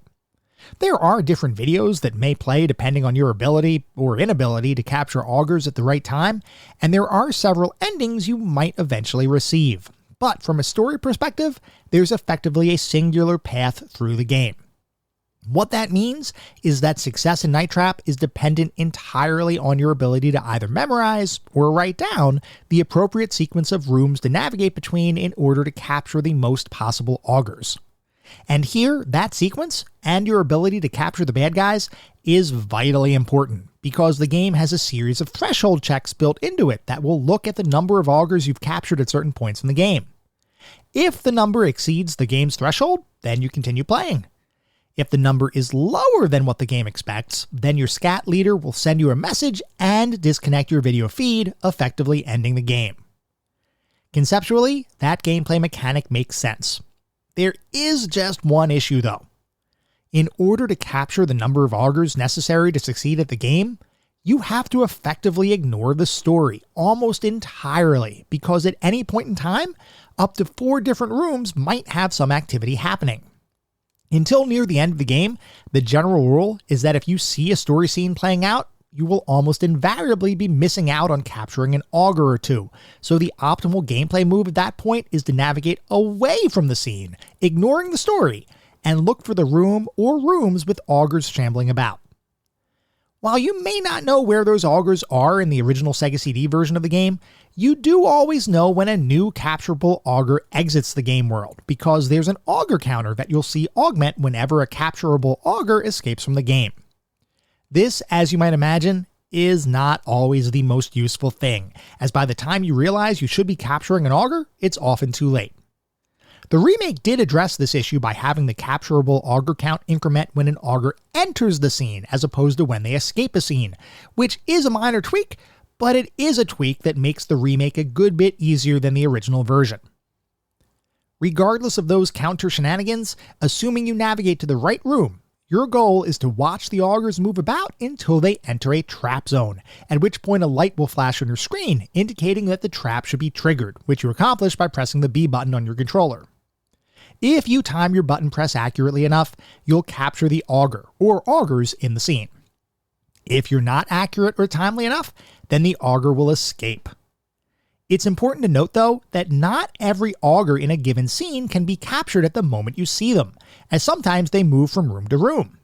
There are different videos that may play depending on your ability or inability to capture augurs at the right time, and there are several endings you might eventually receive. But from a story perspective, there's effectively a singular path through the game. What that means is that success in Night Trap is dependent entirely on your ability to either memorize or write down the appropriate sequence of rooms to navigate between in order to capture the most possible augurs. And here, that sequence, and your ability to capture the bad guys, is vitally important, because the game has a series of threshold checks built into it that will look at the number of augurs you've captured at certain points in the game. If the number exceeds the game's threshold, then you continue playing. If the number is lower than what the game expects, then your SCAT leader will send you a message and disconnect your video feed, effectively ending the game. Conceptually, that gameplay mechanic makes sense. There is just one issue, though. In order to capture the number of augurs necessary to succeed at the game, you have to effectively ignore the story almost entirely, because at any point in time, up to 4 different rooms might have some activity happening. Until near the end of the game, the general rule is that if you see a story scene playing out, you will almost invariably be missing out on capturing an augur or two, so the optimal gameplay move at that point is to navigate away from the scene, ignoring the story, and look for the room or rooms with augurs shambling about. While you may not know where those augurs are in the original Sega CD version of the game, you do always know when a new capturable augur exits the game world, because there's an augur counter that you'll see augment whenever a capturable augur escapes from the game. This, as you might imagine, is not always the most useful thing, as by the time you realize you should be capturing an augur, it's often too late. The remake did address this issue by having the capturable auger count increment when an auger enters the scene as opposed to when they escape a scene, which is a minor tweak, but it is a tweak that makes the remake a good bit easier than the original version. Regardless of those counter shenanigans, assuming you navigate to the right room, your goal is to watch the augers move about until they enter a trap zone, at which point a light will flash on your screen indicating that the trap should be triggered, which you accomplish by pressing the B button on your controller. If you time your button press accurately enough, you'll capture the auger or augers in the scene. If you're not accurate or timely enough, then the auger will escape. It's important to note, though, that not every auger in a given scene can be captured at the moment you see them, as sometimes they move from room to room.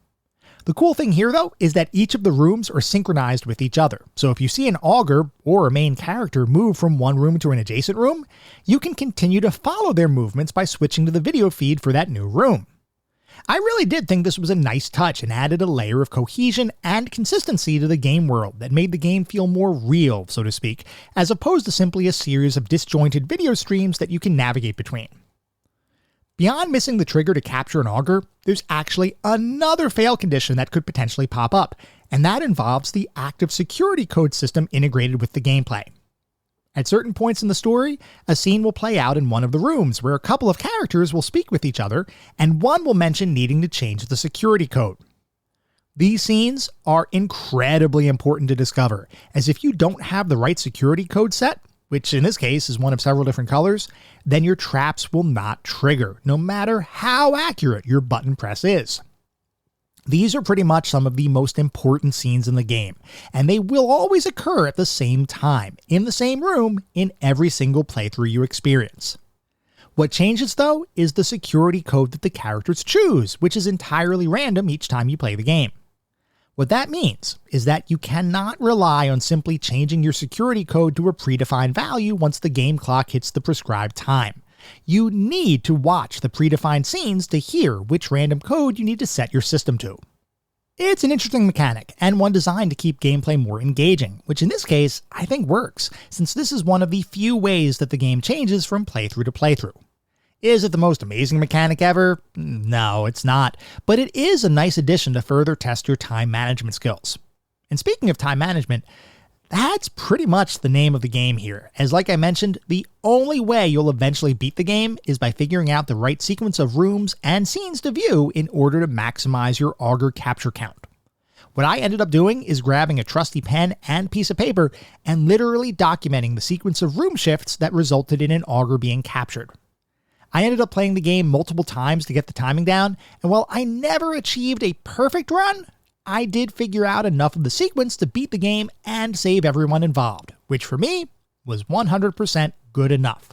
The cool thing here, though, is that each of the rooms are synchronized with each other, so if you see an auger or a main character move from one room to an adjacent room, you can continue to follow their movements by switching to the video feed for that new room. I really did think this was a nice touch and added a layer of cohesion and consistency to the game world that made the game feel more real, so to speak, as opposed to simply a series of disjointed video streams that you can navigate between. Beyond missing the trigger to capture an auger, there's actually another fail condition that could potentially pop up, and that involves the active security code system integrated with the gameplay. At certain points in the story, a scene will play out in one of the rooms where a couple of characters will speak with each other, and one will mention needing to change the security code. These scenes are incredibly important to discover, as if you don't have the right security code set, which in this case is one of several different colors, then your traps will not trigger, no matter how accurate your button press is. These are pretty much some of the most important scenes in the game, and they will always occur at the same time, in the same room, in every single playthrough you experience. What changes, though, is the security code that the characters choose, which is entirely random each time you play the game. What that means is that you cannot rely on simply changing your security code to a predefined value once the game clock hits the prescribed time. You need to watch the predefined scenes to hear which random code you need to set your system to. It's an interesting mechanic, and one designed to keep gameplay more engaging, which in this case, I think works, since this is one of the few ways that the game changes from playthrough to playthrough. Is it the most amazing mechanic ever? No, it's not, but it is a nice addition to further test your time management skills. And speaking of time management, that's pretty much the name of the game here, as like I mentioned, the only way you'll eventually beat the game is by figuring out the right sequence of rooms and scenes to view in order to maximize your auger capture count. What I ended up doing is grabbing a trusty pen and piece of paper and literally documenting the sequence of room shifts that resulted in an auger being captured. I ended up playing the game multiple times to get the timing down, and while I never achieved a perfect run, I did figure out enough of the sequence to beat the game and save everyone involved, which for me was 100% good enough.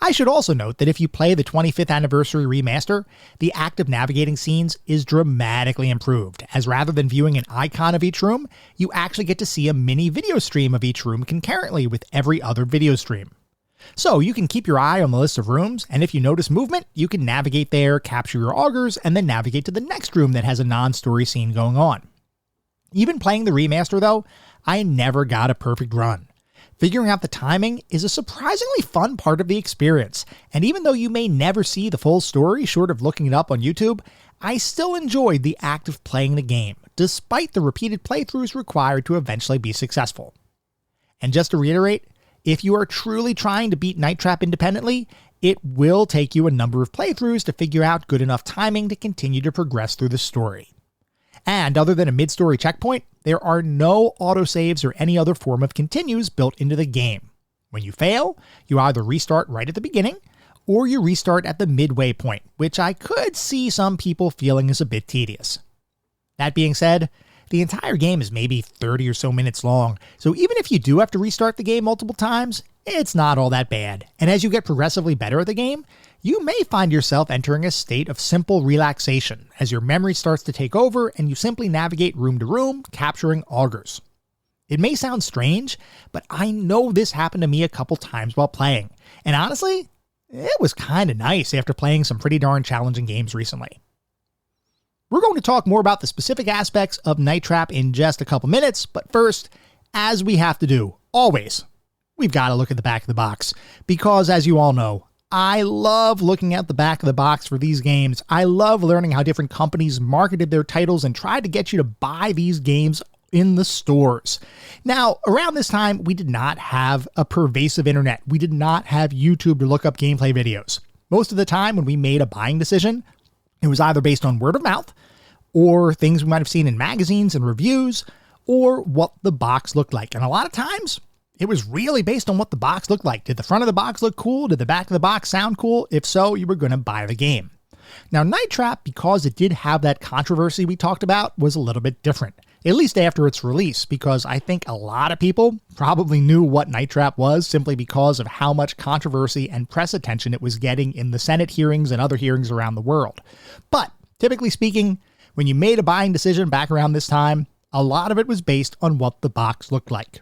I should also note that if you play the 25th anniversary remaster, the active navigating scenes is dramatically improved, as rather than viewing an icon of each room, you actually get to see a mini video stream of each room concurrently with every other video stream. So you can keep your eye on the list of rooms, and if you notice movement, you can navigate there, capture your augers, and then navigate to the next room that has a non-story scene going on. Even playing the remaster though, I never got a perfect run. Figuring out the timing is a surprisingly fun part of the experience, and even though you may never see the full story short of looking it up on YouTube, I still enjoyed the act of playing the game, despite the repeated playthroughs required to eventually be successful. And just to reiterate, if you are truly trying to beat Night Trap independently, it will take you a number of playthroughs to figure out good enough timing to continue to progress through the story. And other than a mid-story checkpoint, there are no autosaves or any other form of continues built into the game. When you fail, you either restart right at the beginning, or you restart at the midway point, which I could see some people feeling is a bit tedious. That being said, the entire game is maybe 30 or so minutes long, so even if you do have to restart the game multiple times, it's not all that bad. And as you get progressively better at the game, you may find yourself entering a state of simple relaxation as your memory starts to take over and you simply navigate room to room, capturing augers. It may sound strange, but I know this happened to me a couple times while playing, and honestly, it was kinda nice after playing some pretty darn challenging games recently. We're going to talk more about the specific aspects of Night Trap in just a couple minutes, but first, as we have to do, always, we've got to look at the back of the box, because as you all know, I love looking at the back of the box for these games. I love learning how different companies marketed their titles and tried to get you to buy these games in the stores. Now, around this time, we did not have a pervasive internet. We did not have YouTube to look up gameplay videos. Most of the time when we made a buying decision, it was either based on word of mouth or things we might have seen in magazines and reviews or what the box looked like. And a lot of times it was really based on what the box looked like. Did the front of the box look cool? Did the back of the box sound cool? If so, you were going to buy the game. Now, Night Trap, because it did have that controversy we talked about, was a little bit different, at least after its release, because I think a lot of people probably knew what Night Trap was simply because of how much controversy and press attention it was getting in the Senate hearings and other hearings around the world. But typically speaking, when you made a buying decision back around this time, a lot of it was based on what the box looked like.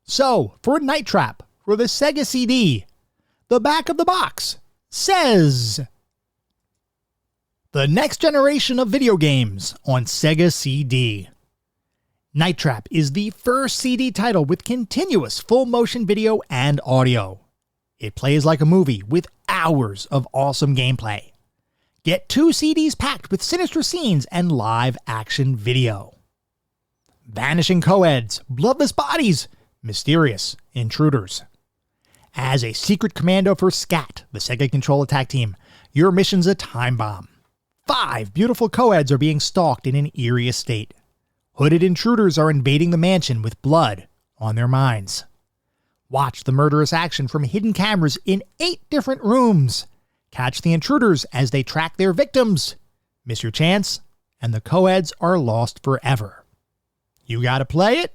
So, for Night Trap, for the Sega CD, the back of the box says, "The next generation of video games on Sega CD." Night Trap is the first CD title with continuous full motion video and audio. It plays like a movie with hours of awesome gameplay. Get 2 CDs packed with sinister scenes and live action video. Vanishing co-eds, bloodless bodies, mysterious intruders. As a secret commando for SCAT, the Sega Control Attack Team, your mission's a time bomb. 5 beautiful co-eds are being stalked in an eerie estate. Hooded intruders are invading the mansion with blood on their minds. Watch the murderous action from hidden cameras in 8 different rooms. Catch the intruders as they track their victims. Miss your chance, and the co-eds are lost forever. You gotta play it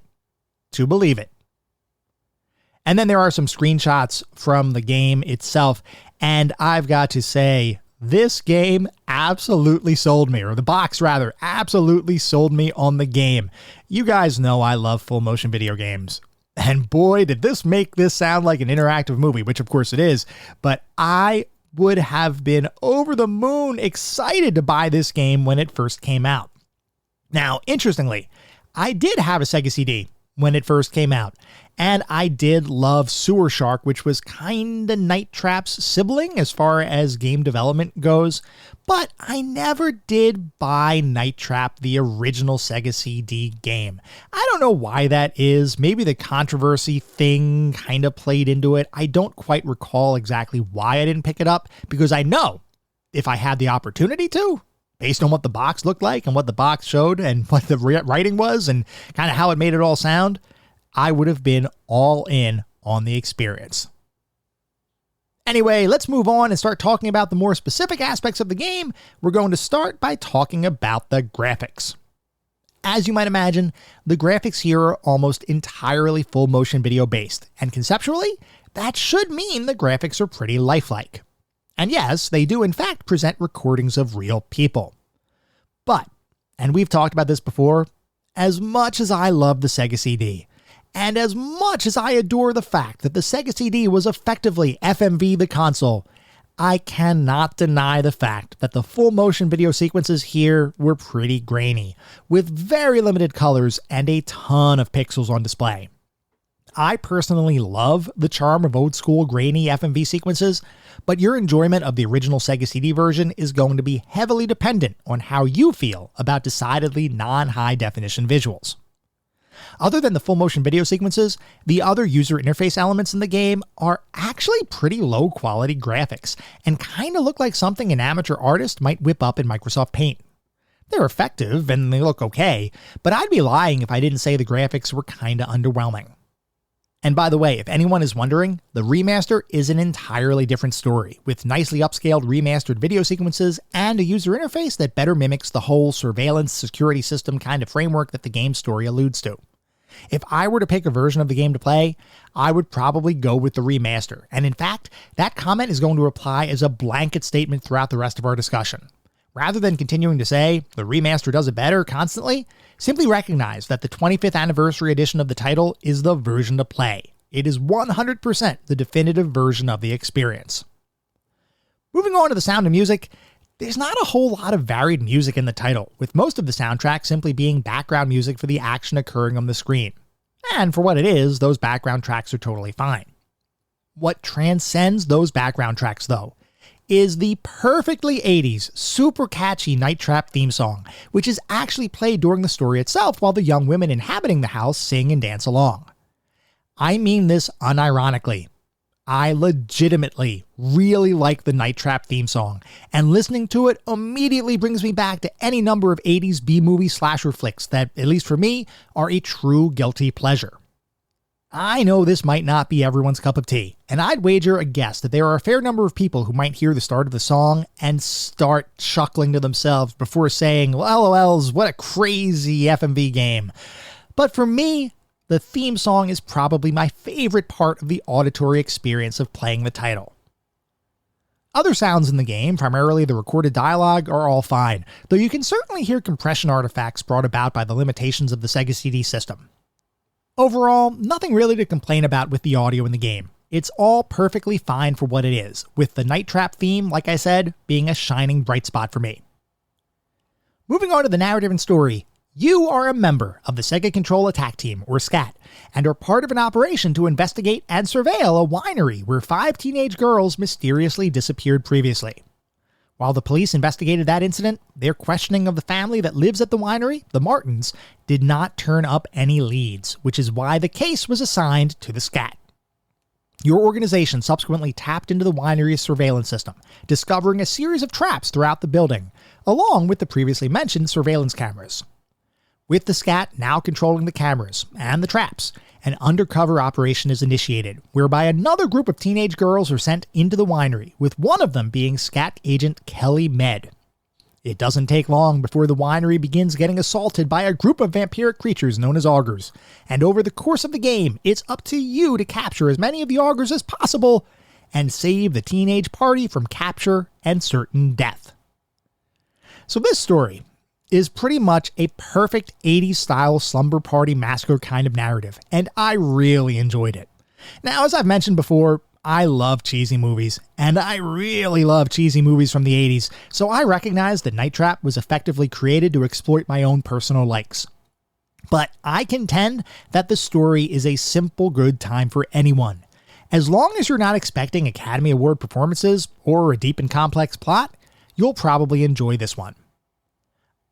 to believe it. And then there are some screenshots from the game itself, and I've got to say, this game absolutely sold me, or the box rather, absolutely sold me on the game. You guys know I love full motion video games. And boy, did this make this sound like an interactive movie, which of course it is, but I would have been over the moon excited to buy this game when it first came out. Now, interestingly, I did have a Sega CD when it first came out, and I did love Sewer Shark, which was kinda Night Trap's sibling as far as game development goes, but I never did buy Night Trap, the original Sega CD game. I don't know why that is. Maybe the controversy thing kinda played into it. I don't quite recall exactly why I didn't pick it up, because I know if I had the opportunity to, based on what the box looked like and what the box showed and what the writing was and kind of how it made it all sound, I would have been all in on the experience. Anyway, let's move on and start talking about the more specific aspects of the game. We're going to start by talking about the graphics. As you might imagine, the graphics here are almost entirely full motion video based, and conceptually, that should mean the graphics are pretty lifelike. And yes, they do in fact present recordings of real people. But, and we've talked about this before, as much as I love the Sega CD, and as much as I adore the fact that the Sega CD was effectively FMV the console, I cannot deny the fact that the full motion video sequences here were pretty grainy, with very limited colors and a ton of pixels on display. I personally love the charm of old school grainy FMV sequences, but your enjoyment of the original Sega CD version is going to be heavily dependent on how you feel about decidedly non-high definition visuals. Other than the full motion video sequences, the other user interface elements in the game are actually pretty low quality graphics and kind of look like something an amateur artist might whip up in Microsoft Paint. They're effective and they look okay, but I'd be lying if I didn't say the graphics were kind of underwhelming. And by the way, if anyone is wondering, the remaster is an entirely different story, with nicely upscaled remastered video sequences and a user interface that better mimics the whole surveillance security system kind of framework that the game's story alludes to. If I were to pick a version of the game to play, I would probably go with the remaster, and in fact, that comment is going to apply as a blanket statement throughout the rest of our discussion. Rather than continuing to say, the remaster does it better constantly, simply recognize that the 25th anniversary edition of the title is the version to play. It is 100% the definitive version of the experience. Moving on to the sound and music, there's not a whole lot of varied music in the title, with most of the soundtrack simply being background music for the action occurring on the screen. And for what it is, those background tracks are totally fine. What transcends those background tracks, though, is the perfectly 80s, super catchy Night Trap theme song, which is actually played during the story itself while the young women inhabiting the house sing and dance along. I mean this unironically. I legitimately really like the Night Trap theme song, and listening to it immediately brings me back to any number of 80s B-movie slasher flicks that, at least for me, are a true guilty pleasure. I know this might not be everyone's cup of tea, and I'd wager a guess that there are a fair number of people who might hear the start of the song and start chuckling to themselves before saying, well, LOLs, what a crazy FMV game. But for me, the theme song is probably my favorite part of the auditory experience of playing the title. Other sounds in the game, primarily the recorded dialogue, are all fine, though you can certainly hear compression artifacts brought about by the limitations of the Sega CD system. Overall, nothing really to complain about with the audio in the game. It's all perfectly fine for what it is, with the Night Trap theme, like I said, being a shining bright spot for me. Moving on to the narrative and story, you are a member of the Sega Control Attack Team, or SCAT, and are part of an operation to investigate and surveil a winery where 5 teenage girls mysteriously disappeared previously. While the police investigated that incident, their questioning of the family that lives at the winery, the Martins, did not turn up any leads, which is why the case was assigned to the SCAT. Your organization subsequently tapped into the winery's surveillance system, discovering a series of traps throughout the building, along with the previously mentioned surveillance cameras. With the SCAT now controlling the cameras and the traps, an undercover operation is initiated, whereby another group of teenage girls are sent into the winery, with one of them being SCAT agent Kelly Med. It doesn't take long before the winery begins getting assaulted by a group of vampiric creatures known as augurs, and over the course of the game, it's up to you to capture as many of the augurs as possible and save the teenage party from capture and certain death. So this story is pretty much a perfect 80s style slumber party massacre kind of narrative, and I really enjoyed it. Now, as I've mentioned before, I love cheesy movies, and I really love cheesy movies from the 80s, so I recognize that Night Trap was effectively created to exploit my own personal likes. But I contend that the story is a simple good time for anyone. As long as you're not expecting Academy Award performances or a deep and complex plot, you'll probably enjoy this one.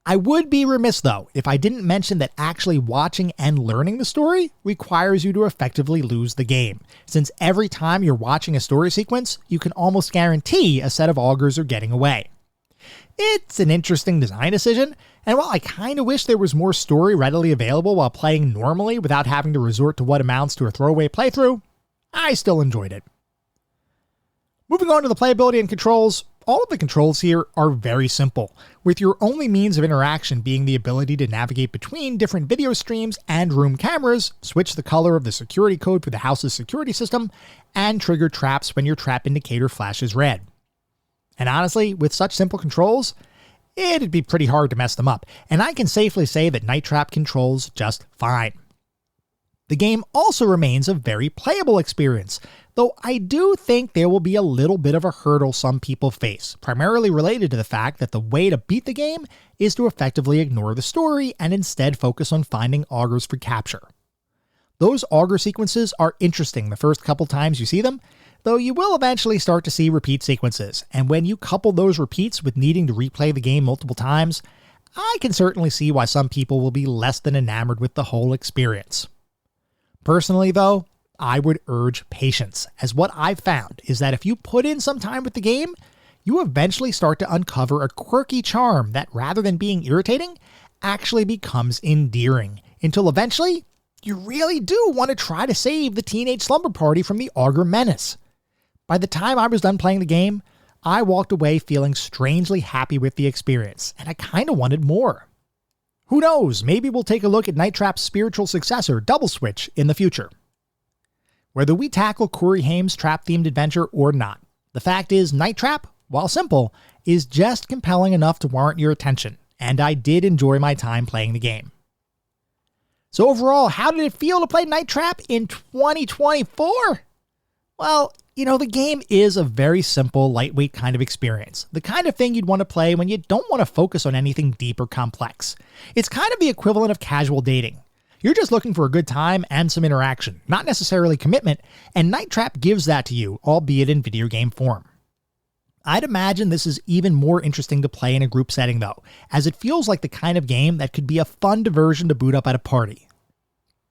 I would be remiss, though, if I didn't mention that actually watching and learning the story requires you to effectively lose the game, since every time you're watching a story sequence, you can almost guarantee a set of augurs are getting away. It's an interesting design decision, and while I kinda wish there was more story readily available while playing normally without having to resort to what amounts to a throwaway playthrough, I still enjoyed it. Moving on to the playability and controls, all of the controls here are very simple, with your only means of interaction being the ability to navigate between different video streams and room cameras, switch the color of the security code for the house's security system, and trigger traps when your trap indicator flashes red. And honestly, with such simple controls, it'd be pretty hard to mess them up, and I can safely say that Night Trap controls just fine. The game also remains a very playable experience, though I do think there will be a little bit of a hurdle some people face, primarily related to the fact that the way to beat the game is to effectively ignore the story and instead focus on finding augurs for capture. Those augur sequences are interesting the first couple times you see them, though you will eventually start to see repeat sequences, and when you couple those repeats with needing to replay the game multiple times, I can certainly see why some people will be less than enamored with the whole experience. Personally, though, I would urge patience, as what I've found is that if you put in some time with the game, you eventually start to uncover a quirky charm that, rather than being irritating, actually becomes endearing, until eventually, you really do want to try to save the teenage slumber party from the augur menace. By the time I was done playing the game, I walked away feeling strangely happy with the experience, and I kinda wanted more. Who knows, maybe we'll take a look at Night Trap's spiritual successor, Double Switch, in the future. Whether we tackle Corey Haim's trap-themed adventure or not, the fact is Night Trap, while simple, is just compelling enough to warrant your attention, and I did enjoy my time playing the game. So overall, how did it feel to play Night Trap in 2024? Well, the game is a very simple, lightweight kind of experience. The kind of thing you'd want to play when you don't want to focus on anything deep or complex. It's kind of the equivalent of casual dating. You're just looking for a good time and some interaction, not necessarily commitment, and Night Trap gives that to you, albeit in video game form. I'd imagine this is even more interesting to play in a group setting though, as it feels like the kind of game that could be a fun diversion to boot up at a party.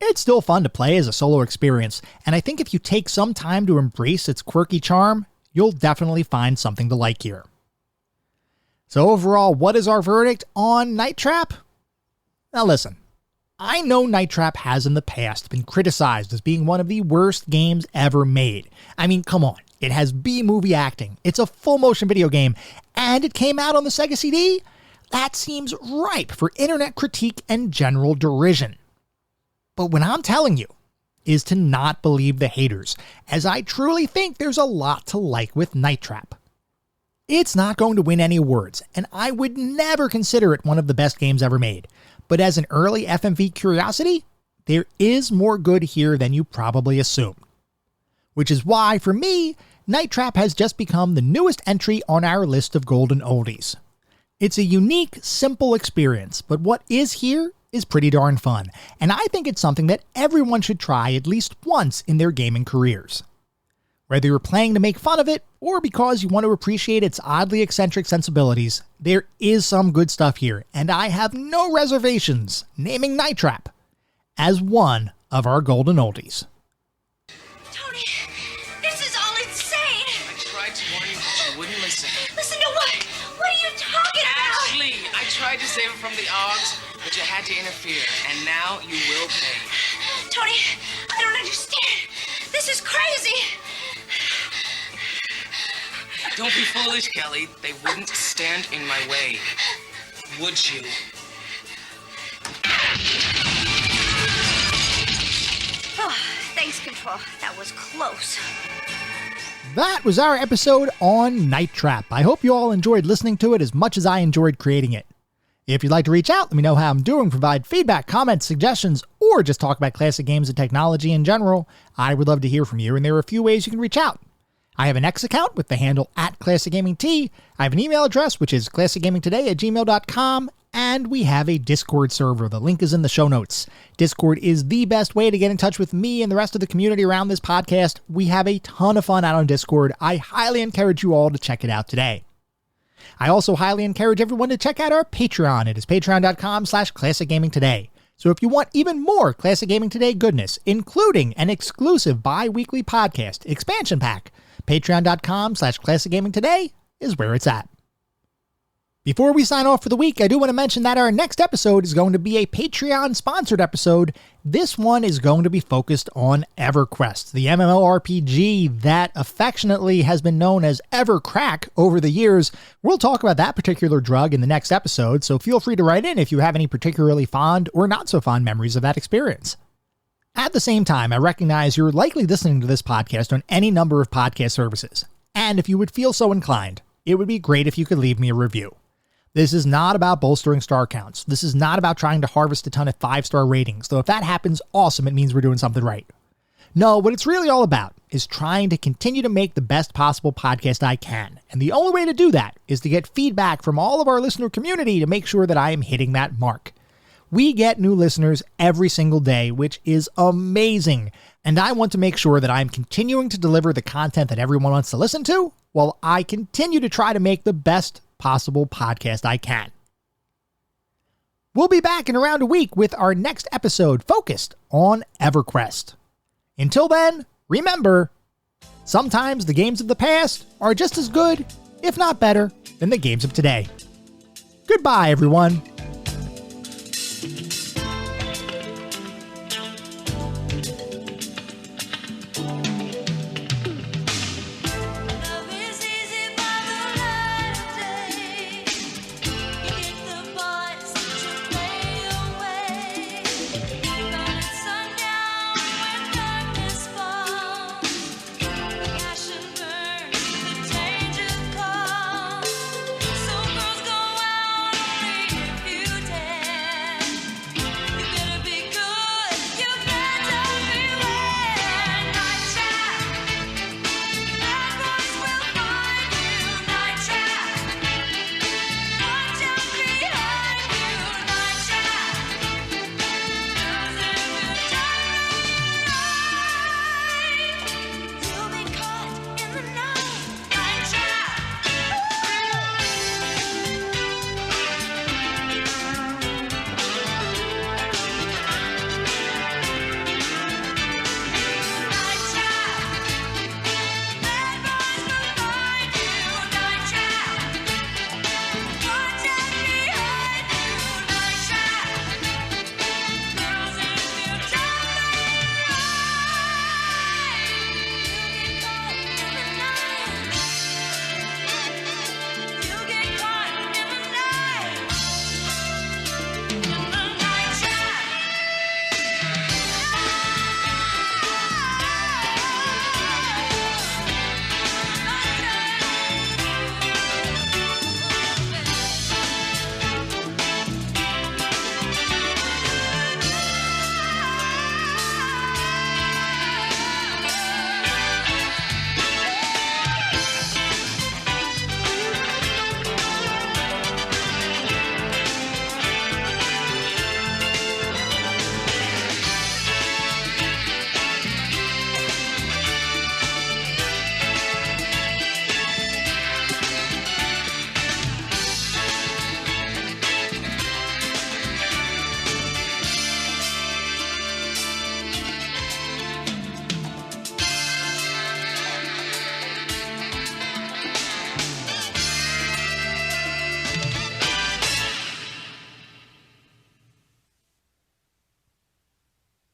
It's still fun to play as a solo experience, and I think if you take some time to embrace its quirky charm, you'll definitely find something to like here. So overall, what is our verdict on Night Trap? Now listen, I know Night Trap has in the past been criticized as being one of the worst games ever made. I mean, come on, it has B-movie acting, it's a full-motion video game, and it came out on the Sega CD? That seems ripe for internet critique and general derision. But what I'm telling you is to not believe the haters, as I truly think there's a lot to like with Night Trap. It's not going to win any awards, and I would never consider it one of the best games ever made. But as an early FMV curiosity, there is more good here than you probably assumed. Which is why, for me, Night Trap has just become the newest entry on our list of golden oldies. It's a unique, simple experience, but what is here is pretty darn fun, and I think it's something that everyone should try at least once in their gaming careers. Whether you're playing to make fun of it, or because you want to appreciate its oddly eccentric sensibilities, there is some good stuff here, and I have no reservations naming Night Trap as one of our golden oldies. Tony, this is all insane! I tried to warn you, but you wouldn't listen. Listen to what? What are you talking about? Ashley, I tried to save it from the Augs, but you had to interfere, and now you will pay. Tony, I don't understand. This is crazy. Don't be foolish, Kelly. They wouldn't stand in my way. Would you? Oh, thanks, Control. That was close. That was our episode on Night Trap. I hope you all enjoyed listening to it as much as I enjoyed creating it. If you'd like to reach out, let me know how I'm doing, provide feedback, comments, suggestions, or just talk about classic games and technology in general, I would love to hear from you, and there are a few ways you can reach out. I have an X account with the handle @ClassicGamingT. I have an email address, which is classicgamingtoday@gmail.com, and we have a Discord server. The link is in the show notes. Discord is the best way to get in touch with me and the rest of the community around this podcast. We have a ton of fun out on Discord. I highly encourage you all to check it out today. I also highly encourage everyone to check out our Patreon. It is patreon.com/ClassicGamingToday. So if you want even more Classic Gaming Today goodness, including an exclusive bi-weekly podcast expansion pack, patreon.com/ClassicGamingToday is where it's at. Before we sign off for the week, I do want to mention that our next episode is going to be a Patreon-sponsored episode. This one is going to be focused on EverQuest, the MMORPG that affectionately has been known as EverCrack over the years. We'll talk about that particular drug in the next episode, so feel free to write in if you have any particularly fond or not so fond memories of that experience. At the same time, I recognize you're likely listening to this podcast on any number of podcast services, and if you would feel so inclined, it would be great if you could leave me a review. This is not about bolstering star counts. This is not about trying to harvest a ton of 5-star ratings, though if that happens, awesome, it means we're doing something right. No, what it's really all about is trying to continue to make the best possible podcast I can, and the only way to do that is to get feedback from all of our listener community to make sure that I am hitting that mark. We get new listeners every single day, which is amazing, and I want to make sure that I'm continuing to deliver the content that everyone wants to listen to, while I continue to try to make the best possible podcast I can. We'll be back in around a week with our next episode focused on EverQuest. Until then, remember, sometimes the games of the past are just as good, if not better, than the games of today. Goodbye, everyone.